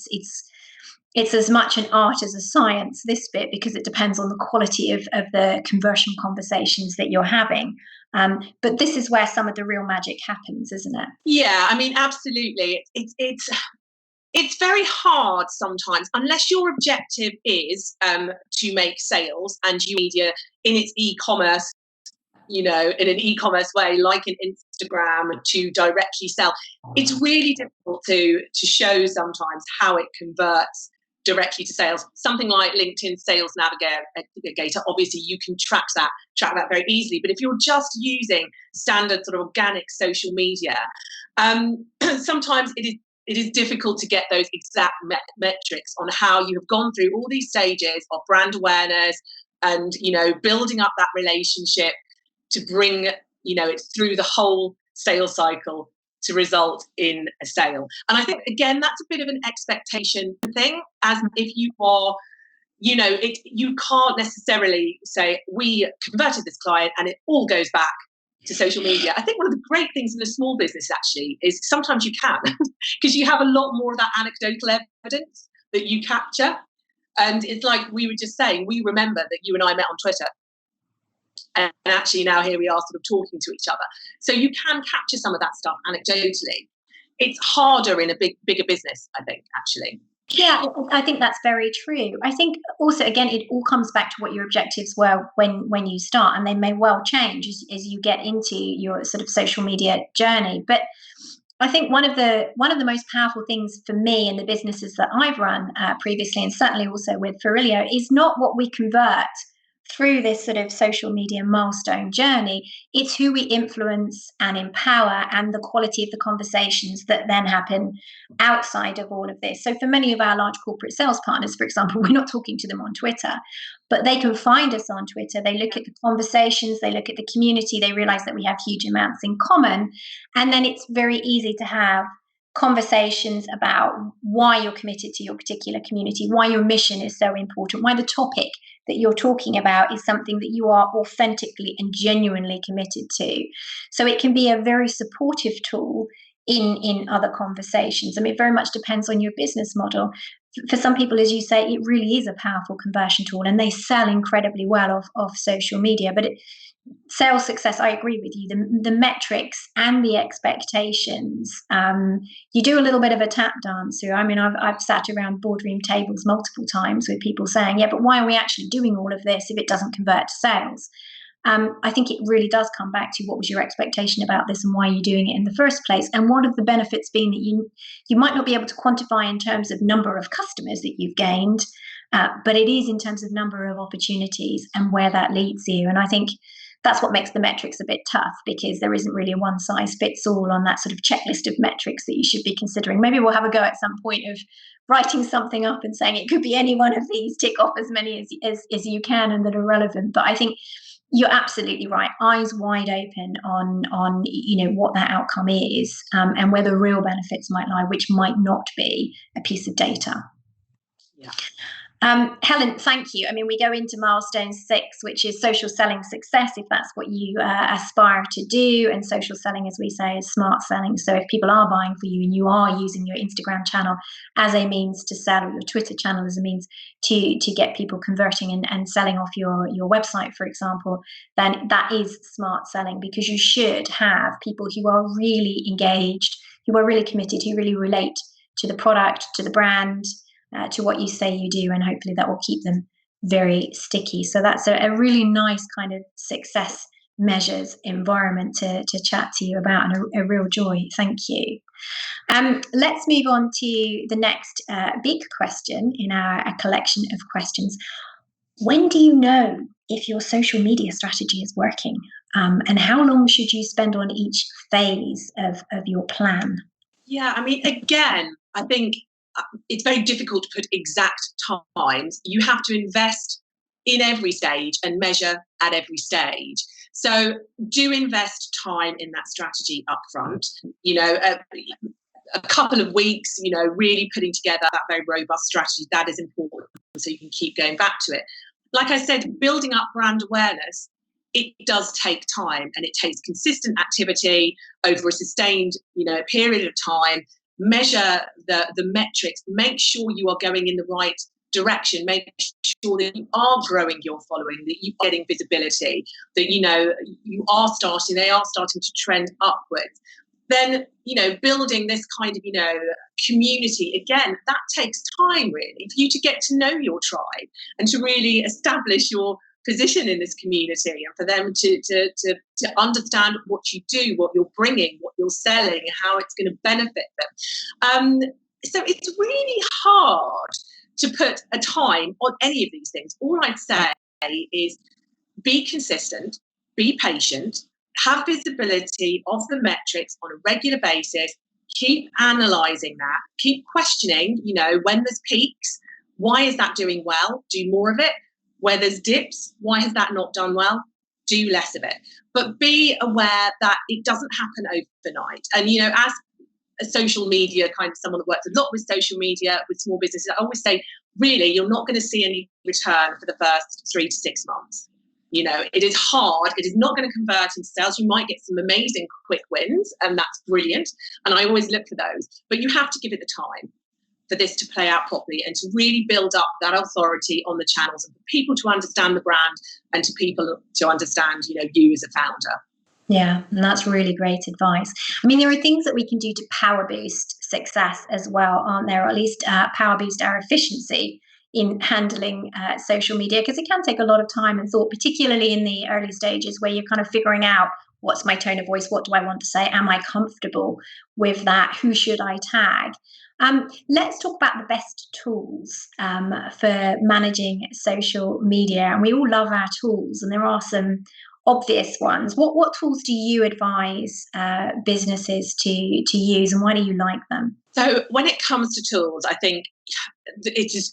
S1: It's as much an art as a science, this bit, because it depends on the quality of the conversion conversations that you're having. But this is where some of the real magic happens, isn't it?
S2: Yeah, I mean, absolutely. It's very hard sometimes, unless your objective is to make sales and you media in its e-commerce, in an e-commerce way, like in Instagram, to directly sell. It's really difficult to show sometimes how it converts directly to sales. Something like LinkedIn Sales Navigator, obviously you can track that very easily. But if you're just using standard sort of organic social media, sometimes it is difficult to get those exact metrics on how you have gone through all these stages of brand awareness and, building up that relationship to bring, it through the whole sales cycle to result in a sale. And I think, again, that's a bit of an expectation thing, as if you are, you can't necessarily say, we converted this client and it all goes back to social media. I think one of the great things in a small business actually is sometimes you can, because you have a lot more of that anecdotal evidence that you capture. And it's like we were just saying, we remember that you and I met on Twitter. And actually now here we are sort of talking to each other. So you can capture some of that stuff anecdotally. It's harder in a bigger business, I think, actually.
S1: Yeah, I think that's very true. I think also, again, it all comes back to what your objectives were when you start, and they may well change as you get into your sort of social media journey. But I think one of the most powerful things for me in the businesses that I've run previously, and certainly also with Ferrilio, is not what we convert through this sort of social media milestone journey. It's who we influence and empower, and the quality of the conversations that then happen outside of all of this. So for many of our large corporate sales partners, for example, we're not talking to them on Twitter, but they can find us on Twitter. They look at the conversations, they look at the community, they realize that we have huge amounts in common. And then it's very easy to have conversations about why you're committed to your particular community, why your mission is so important, why the topic that you're talking about is something that you are authentically and genuinely committed to. So it can be a very supportive tool in other conversations. I mean, it very much depends on your business model. For some people, as you say, it really is a powerful conversion tool, and they sell incredibly well off social media. But sales success, I agree with you, the metrics and the expectations, you do a little bit of a tap dance here. I mean, I've sat around boardroom tables multiple times with people saying, yeah, but why are we actually doing all of this if it doesn't convert to sales? I think it really does come back to what was your expectation about this and why you're doing it in the first place. And one of the benefits being that you might not be able to quantify in terms of number of customers that you've gained, but it is in terms of number of opportunities and where that leads you. And I think that's what makes the metrics a bit tough, because there isn't really a one size fits all on that sort of checklist of metrics that you should be considering. Maybe we'll have a go at some point of writing something up and saying it could be any one of these, tick off as many as you can and that are relevant. But I think you're absolutely right. Eyes wide open on what that outcome is, and where the real benefits might lie, which might not be a piece of data.
S2: Yeah.
S1: Helen, thank you. I mean, we go into milestone 6, which is social selling success, if that's what you aspire to do. And social selling, as we say, is smart selling. So if people are buying for you and you are using your Instagram channel as a means to sell, or your Twitter channel as a means to get people converting and selling off your website, for example, then that is smart selling, because you should have people who are really engaged, who are really committed, who really relate to the product, to the brand, to what you say you do, and hopefully that will keep them very sticky. So that's a really nice kind of success measures environment to chat to you about, and a real joy. Thank you. Let's move on to the next big question in our collection of questions. When do you know if your social media strategy is working? And how long should you spend on each phase of your plan?
S2: Yeah, I mean, again, I think it's very difficult to put exact times. You have to invest in every stage and measure at every stage. So do invest time in that strategy up front. A couple of weeks, really putting together that very robust strategy, that is important, so you can keep going back to it. Like I said, building up brand awareness it does take time, and it takes consistent activity over a sustained, period of time. Measure the metrics, make sure you are going in the right direction, make sure that you are growing your following, that you're getting visibility, that they are starting to trend upwards. Then building this kind of community, again, that takes time really for you to get to know your tribe and to really establish your position in this community, and for them to understand what you do, what you're bringing, what you're selling, how it's going to benefit them. So it's really hard to put a time on any of these things. All I'd say is be consistent, be patient, have visibility of the metrics on a regular basis, keep analysing that, keep questioning, when there's peaks, why is that doing well? Do more of it. Where there's dips, why has that not done well? Do less of it. But be aware that it doesn't happen overnight. And, as a social media kind of someone that works a lot with social media, with small businesses, I always say, really, you're not going to see any return for the first 3 to 6 months. It is hard. It is not going to convert into sales. You might get some amazing quick wins, and that's brilliant. And I always look for those. But you have to give it the time for this to play out properly and to really build up that authority on the channels, and for people to understand the brand, and to people to understand, you as a founder.
S1: Yeah, and that's really great advice. I mean, there are things that we can do to power boost success as well, aren't there? Or at least power boost our efficiency in handling social media, because it can take a lot of time and thought, particularly in the early stages where you're kind of figuring out, what's my tone of voice? What do I want to say? Am I comfortable with that? Who should I tag? Let's talk about the best tools for managing social media. And we all love our tools, and there are some obvious ones. What tools do you advise businesses to use, and why do you like them?
S2: So when it comes to tools, I think it's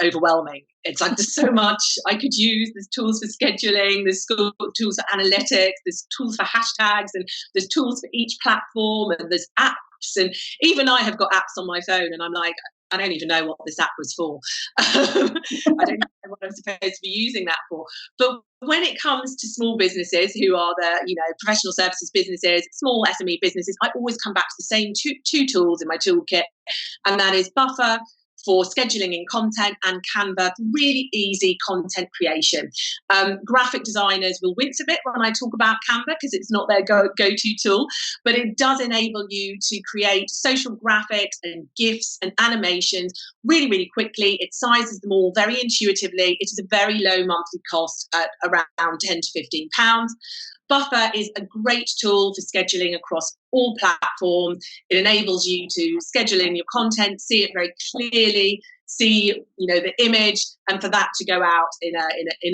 S2: overwhelming. It's like there's so much I could use. There's tools for scheduling, there's tools for analytics, there's tools for hashtags, and there's tools for each platform, and there's apps. And even I have got apps on my phone, and I'm like, I don't even know what this app was for. I don't know what I'm supposed to be using that for. But when it comes to small businesses who are the, professional services businesses, small SME businesses, I always come back to the same two tools in my toolkit, and that is Buffer for scheduling and content, and Canva for really easy content creation. Graphic designers will wince a bit when I talk about Canva because it's not their go-to tool, but it does enable you to create social graphics and GIFs and animations really, really quickly. It sizes them all very intuitively. It is a very low monthly cost at around £10 to £15. Buffer is a great tool for scheduling across all platforms. It enables you to schedule in your content, see it very clearly, see the image, and for that to go out in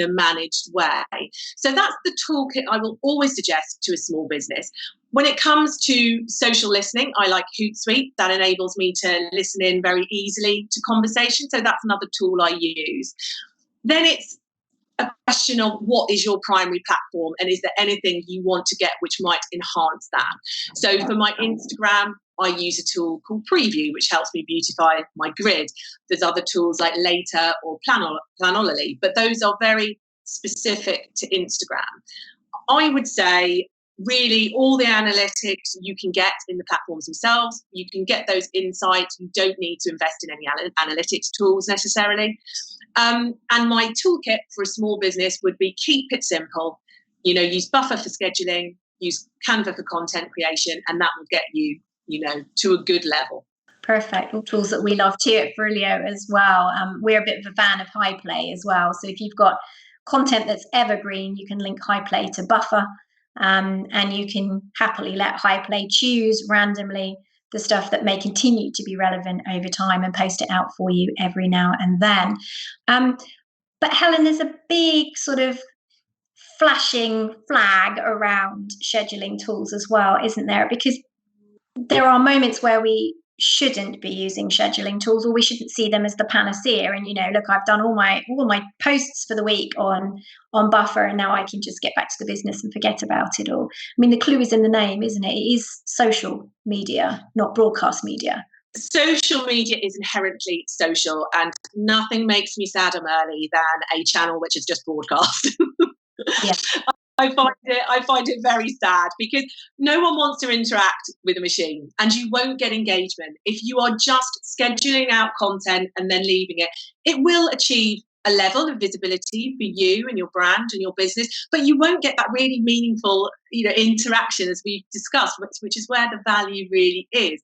S2: a managed way. So that's the toolkit I will always suggest to a small business. When it comes to social listening, I like Hootsuite. That enables me to listen in very easily to conversation. So that's another tool I use. Then it's a question of what is your primary platform, and is there anything you want to get which might enhance that? So for my Instagram, I use a tool called Preview, which helps me beautify my grid. There's other tools like Later or Planoly, but those are very specific to Instagram. I would say really all the analytics you can get in the platforms themselves. You can get those insights. You don't need to invest in any analytics tools necessarily. And my toolkit for a small business would be keep it simple. Use Buffer for scheduling, use Canva for content creation, and that will get you, to a good level.
S1: Perfect. All tools that we love too at Brillio as well. We're a bit of a fan of HighPlay as well. So if you've got content that's evergreen, you can link HighPlay to Buffer, and you can happily let HighPlay choose randomly the stuff that may continue to be relevant over time and post it out for you every now and then. But Helen, there's a big sort of flashing flag around scheduling tools as well, isn't there? Because there are moments where we shouldn't be using scheduling tools, or we shouldn't see them as the panacea. And look, I've done all my posts for the week on Buffer, and now I can just get back to the business and forget about it all. I mean, the clue is in the name, isn't it? It is social media, not broadcast media.
S2: Social media is inherently social, and nothing makes me sadder, Merly, than a channel which is just broadcast.
S1: Yeah.
S2: I find it very sad, because no one wants to interact with a machine, and you won't get engagement if you are just scheduling out content and then leaving it. It will achieve a level of visibility for you and your brand and your business, but you won't get that really meaningful, interaction, as we've discussed, which is where the value really is.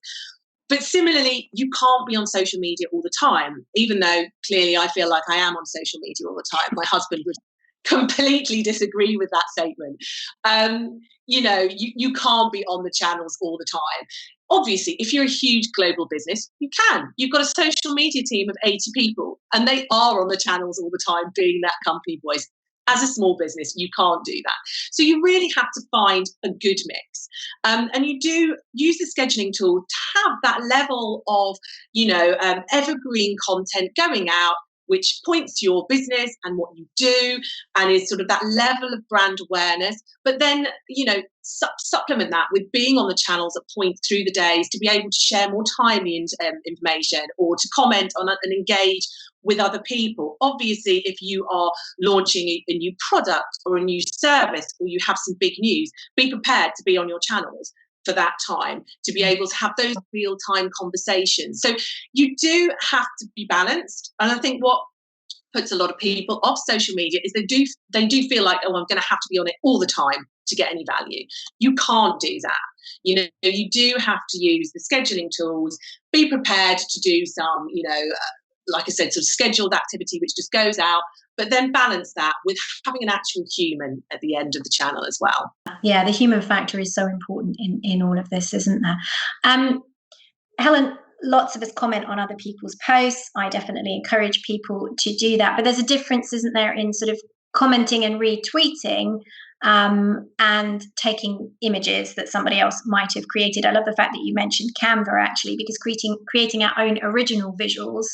S2: But similarly, you can't be on social media all the time, even though clearly I feel like I am on social media all the time. My husband would completely disagree with that statement. You can't be on the channels all the time. Obviously, if you're a huge global business, you can. You've got a social media team of 80 people, and they are on the channels all the time, being that company voice. As a small business, you can't do that. So you really have to find a good mix. And you do use the scheduling tool to have that level of, evergreen content going out, which points to your business and what you do, and is sort of that level of brand awareness. But then, supplement that with being on the channels at points through the days to be able to share more timely information, or to comment on and engage with other people. Obviously, if you are launching a new product or a new service, or you have some big news, be prepared to be on your channels for that time, to be able to have those real-time conversations. So you do have to be balanced. And I think what puts a lot of people off social media is they do feel like, oh, I'm going to have to be on it all the time to get any value. You can't do that. You do have to use the scheduling tools, be prepared to do some, like I said, sort of scheduled activity which just goes out, but then balance that with having an actual human at the end of the channel as well.
S1: Yeah, the human factor is so important in all of this, isn't there? Helen, lots of us comment on other people's posts. I definitely encourage people to do that, but there's a difference, isn't there, in sort of commenting and retweeting and taking images that somebody else might have created. I love the fact that you mentioned Canva, actually, because creating our own original visuals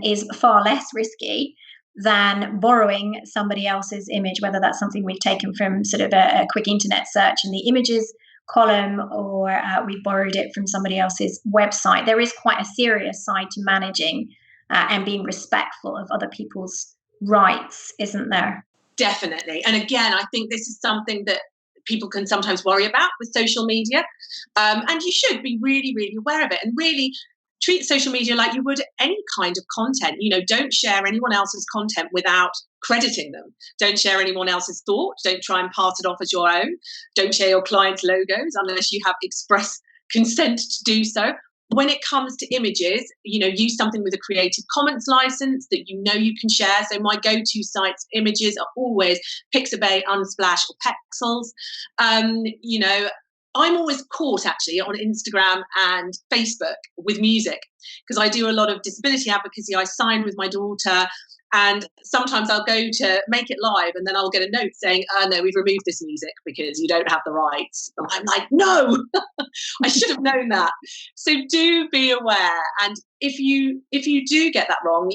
S1: is far less risky than borrowing somebody else's image, whether that's something we've taken from sort of a quick internet search in the images column, or we borrowed it from somebody else's website. There is quite a serious side to managing and being respectful of other people's rights, isn't there?
S2: Definitely. And again, I think this is something that people can sometimes worry about with social media. And you should be really, really aware of it, and really treat social media like you would any kind of content. Don't share anyone else's content without crediting them. Don't share anyone else's thoughts. Don't try and pass it off as your own. Don't share your clients' logos unless you have express consent to do so. When it comes to images, use something with a Creative Commons license that you can share. So my go-to sites for images are always Pixabay, Unsplash, or Pexels. I'm always caught actually on Instagram and Facebook with music, because I do a lot of disability advocacy. I sign with my daughter, and sometimes I'll go to make it live, and then I'll get a note saying, no, we've removed this music because you don't have the rights. And I'm like, no, I should have known that. So do be aware. And if you do get that wrong,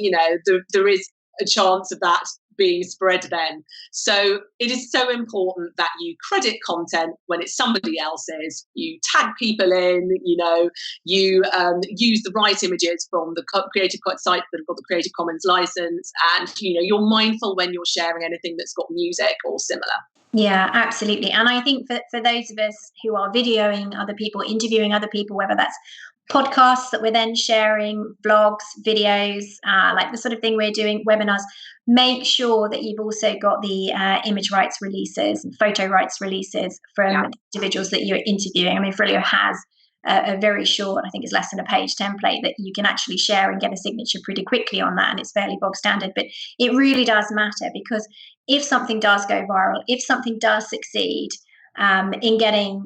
S2: there is a chance of that being spread then. So it is so important that you credit content when it's somebody else's, you tag people in, you use the right images from the Creative sites that have got the Creative Commons license, and you're mindful when you're sharing anything that's got music or similar.
S1: Yeah, absolutely. And I think for those of us who are videoing other people, interviewing other people, whether that's podcasts that we're then sharing, blogs, videos, like the sort of thing we're doing, webinars, make sure that you've also got the image rights releases, photo rights releases from individuals that you're interviewing. I mean, Frilio has a very short, I think it's less than a page template that you can actually share and get a signature pretty quickly on that, and it's fairly bog standard. But it really does matter, because if something does go viral, if something does succeed in getting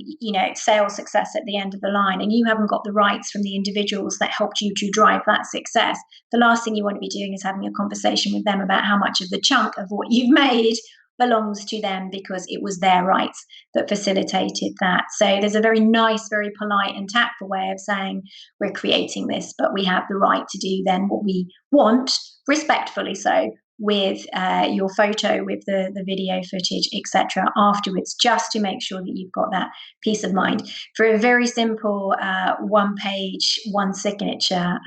S1: sales success at the end of the line, and you haven't got the rights from the individuals that helped you to drive that success, the last thing you want to be doing is having a conversation with them about how much of the chunk of what you've made belongs to them, because it was their rights that facilitated that. So there's a very nice, very polite and tactful way of saying, we're creating this, but we have the right to do then what we want, respectfully so, with your photo, with the video footage, etc. afterwards, just to make sure that you've got that peace of mind. For a very simple one page, one signature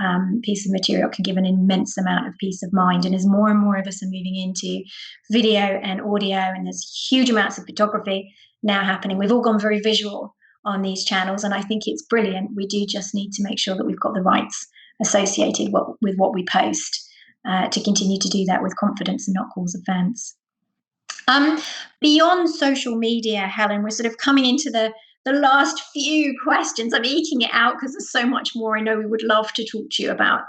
S1: piece of material can give an immense amount of peace of mind. And as more and more of us are moving into video and audio, and there's huge amounts of photography now happening, we've all gone very visual on these channels, and I think it's brilliant. We do just need to make sure that we've got the rights associated with what we post, to continue to do that with confidence and not cause offence. Beyond social media, Helen, we're sort of coming into the last few questions. I'm eking it out because there's so much more I know we would love to talk to you about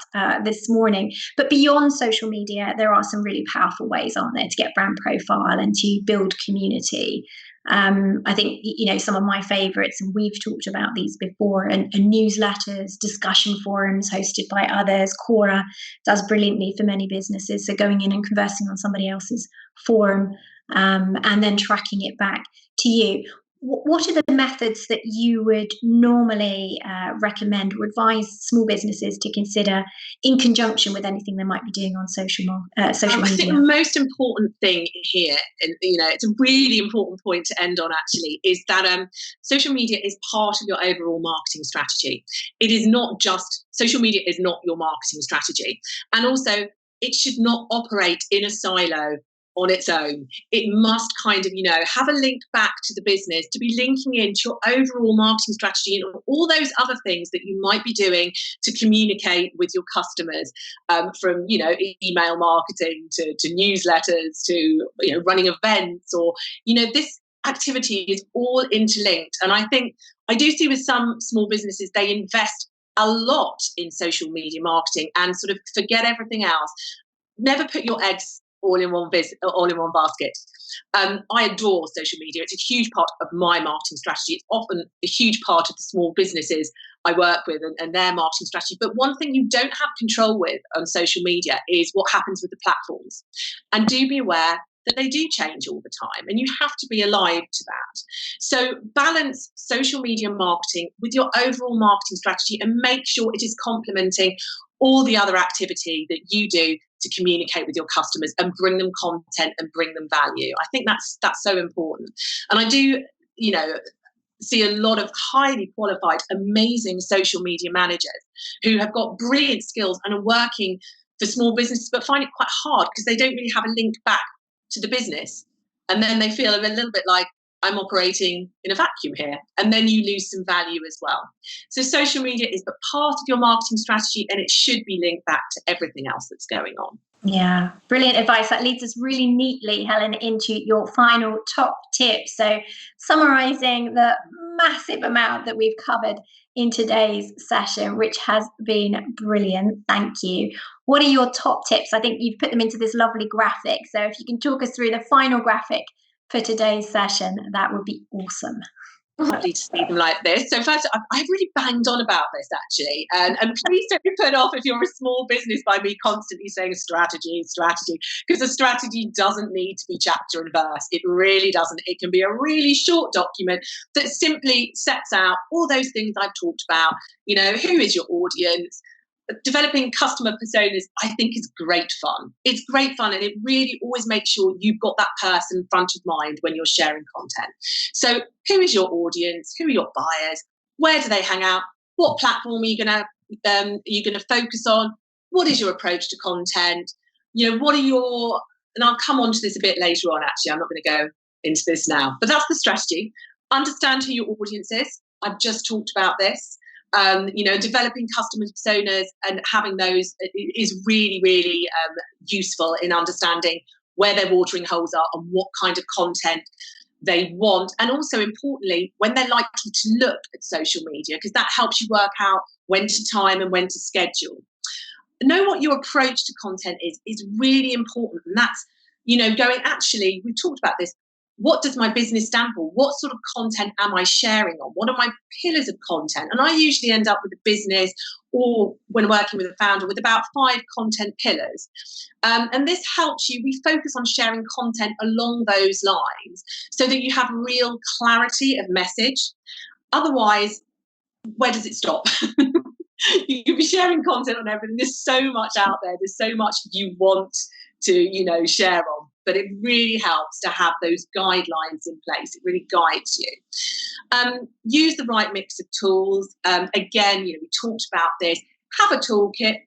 S1: this morning. But beyond social media, there are some really powerful ways, aren't there, to get brand profile and to build community. I think, some of my favourites, and we've talked about these before, and newsletters, discussion forums hosted by others. Quora does brilliantly for many businesses. So going in and conversing on somebody else's forum, and then tracking it back to you. What are the methods that you would normally recommend or advise small businesses to consider in conjunction with anything they might be doing on social media?
S2: I think the most important thing here, and it's a really important point to end on actually, is that social media is part of your overall marketing strategy. It is not just, social media is not your marketing strategy. And also, it should not operate in a silo on its own. It must kind of, have a link back to the business, to be linking into your overall marketing strategy and all those other things that you might be doing to communicate with your customers, from, email marketing to newsletters to, running events, or, this activity is all interlinked. And I think I do see with some small businesses, they invest a lot in social media marketing and sort of forget everything else. Never put your eggs all in one basket. I adore social media. It's a huge part of my marketing strategy. It's often a huge part of the small businesses I work with and their marketing strategy. But one thing you don't have control with on social media is what happens with the platforms. And do be aware that they do change all the time, and you have to be alive to that. So balance social media marketing with your overall marketing strategy and make sure it is complementing all the other activity that you do to communicate with your customers and bring them content and bring them value. I think that's so important. And I do, see a lot of highly qualified, amazing social media managers who have got brilliant skills and are working for small businesses, but find it quite hard because they don't really have a link back to the business. And then they feel a little bit like, I'm operating in a vacuum here. And then you lose some value as well. So social media is but part of your marketing strategy, and it should be linked back to everything else that's going on.
S1: Yeah, brilliant advice. That leads us really neatly, Helen, into your final top tip. So summarising the massive amount that we've covered in today's session, which has been brilliant. Thank you. What are your top tips? I think you've put them into this lovely graphic. So if you can talk us through the final graphic for today's session, that would be awesome.
S2: Lovely to see them like this. So first, I've really banged on about this actually, and please don't be put off if you're a small business by me constantly saying strategy, because a strategy doesn't need to be chapter and verse. It really doesn't. It can be a really short document that simply sets out all those things I've talked about. Who is your audience? Developing customer personas, I think, is great fun. It's great fun, and it really always makes sure you've got that person front of mind when you're sharing content. So who is your audience? Who are your buyers? Where do they hang out? What platform are you going to focus on? What is your approach to content? What are your, and I'll come on to this a bit later on, actually. I'm not going to go into this now, but that's the strategy. Understand who your audience is. I've just talked about this. Developing customer personas and having those is really, really useful in understanding where their watering holes are and what kind of content they want. And also, importantly, when they're likely to look at social media, because that helps you work out when to time and when to schedule. Know what your approach to content is really important. And that's, actually, we've talked about this. What does my business stand for? What sort of content am I sharing on? What are my pillars of content? And I usually end up with a business, or when working with a founder, with about 5 content pillars. And this helps you. We focus on sharing content along those lines so that you have real clarity of message. Otherwise, where does it stop? You could be sharing content on everything. There's so much out there. There's so much you want to share on. But it really helps to have those guidelines in place. It really guides you. Use the right mix of tools. Again, we talked about this. Have a toolkit.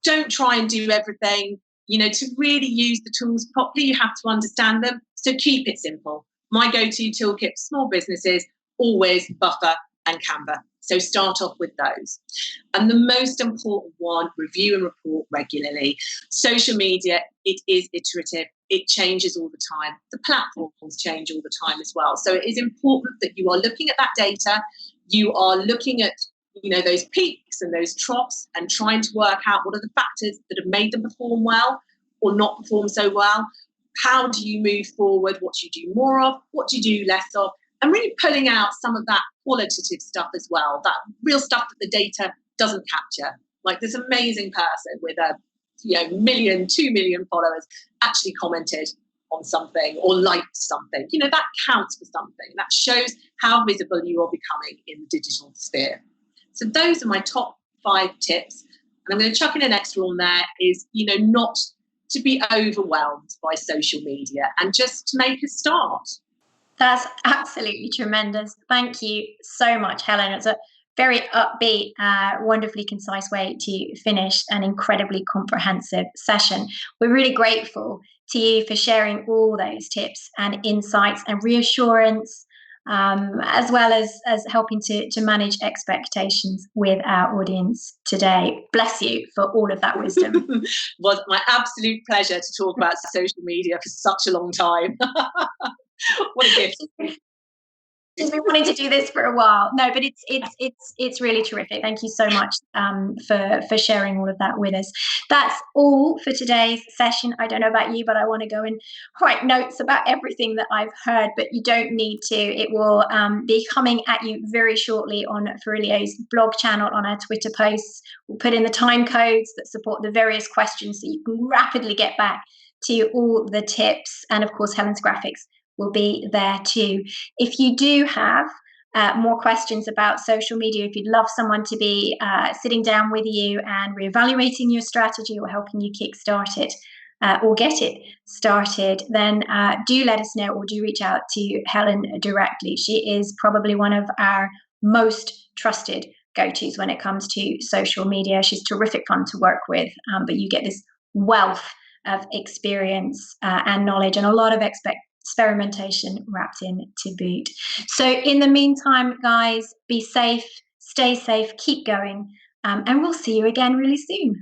S2: Don't try and do everything. To really use the tools properly, you have to understand them. So keep it simple. My go-to toolkit for small businesses, always Buffer and Canva. So start off with those. And the most important one, review and report regularly. Social media, it is iterative. It changes all the time. The platforms change all the time as well. So it is important that you are looking at that data. You are looking at those peaks and those troughs and trying to work out what are the factors that have made them perform well or not perform so well. How do you move forward? What do you do more of? What do you do less of? And really pulling out some of that qualitative stuff as well, that real stuff that the data doesn't capture. Like this amazing person with a 1 million, 2 million followers actually commented on something or liked something. That counts for something. That shows how visible you are becoming in the digital sphere. So those are my top 5 tips. And I'm going to chuck in an extra on there is, not to be overwhelmed by social media and just to make a start.
S1: That's absolutely tremendous. Thank you so much, Helen. It's a very upbeat, wonderfully concise way to finish an incredibly comprehensive session. We're really grateful to you for sharing all those tips and insights and reassurance, as well as helping to manage expectations with our audience today. Bless you for all of that wisdom.
S2: It was my absolute pleasure to talk about social media for such a long time. What a gift.
S1: She's been wanting to do this for a while. No, but it's really terrific. Thank you so much for sharing all of that with us. That's all for today's session. I don't know about you, but I want to go and write notes about everything that I've heard, but you don't need to. It will be coming at you very shortly on Ferrilio's blog channel, on our Twitter posts. We'll put in the time codes that support the various questions so you can rapidly get back to all the tips. And of course, Helen's graphics will be there too. If you do have more questions about social media, if you'd love someone to be sitting down with you and reevaluating your strategy or helping you kickstart it or get it started, then do let us know or do reach out to Helen directly. She is probably one of our most trusted go-tos when it comes to social media. She's terrific fun to work with, but you get this wealth of experience and knowledge and a lot of experimentation wrapped in to boot. So in the meantime, guys, be safe, stay safe, keep going, and we'll see you again really soon.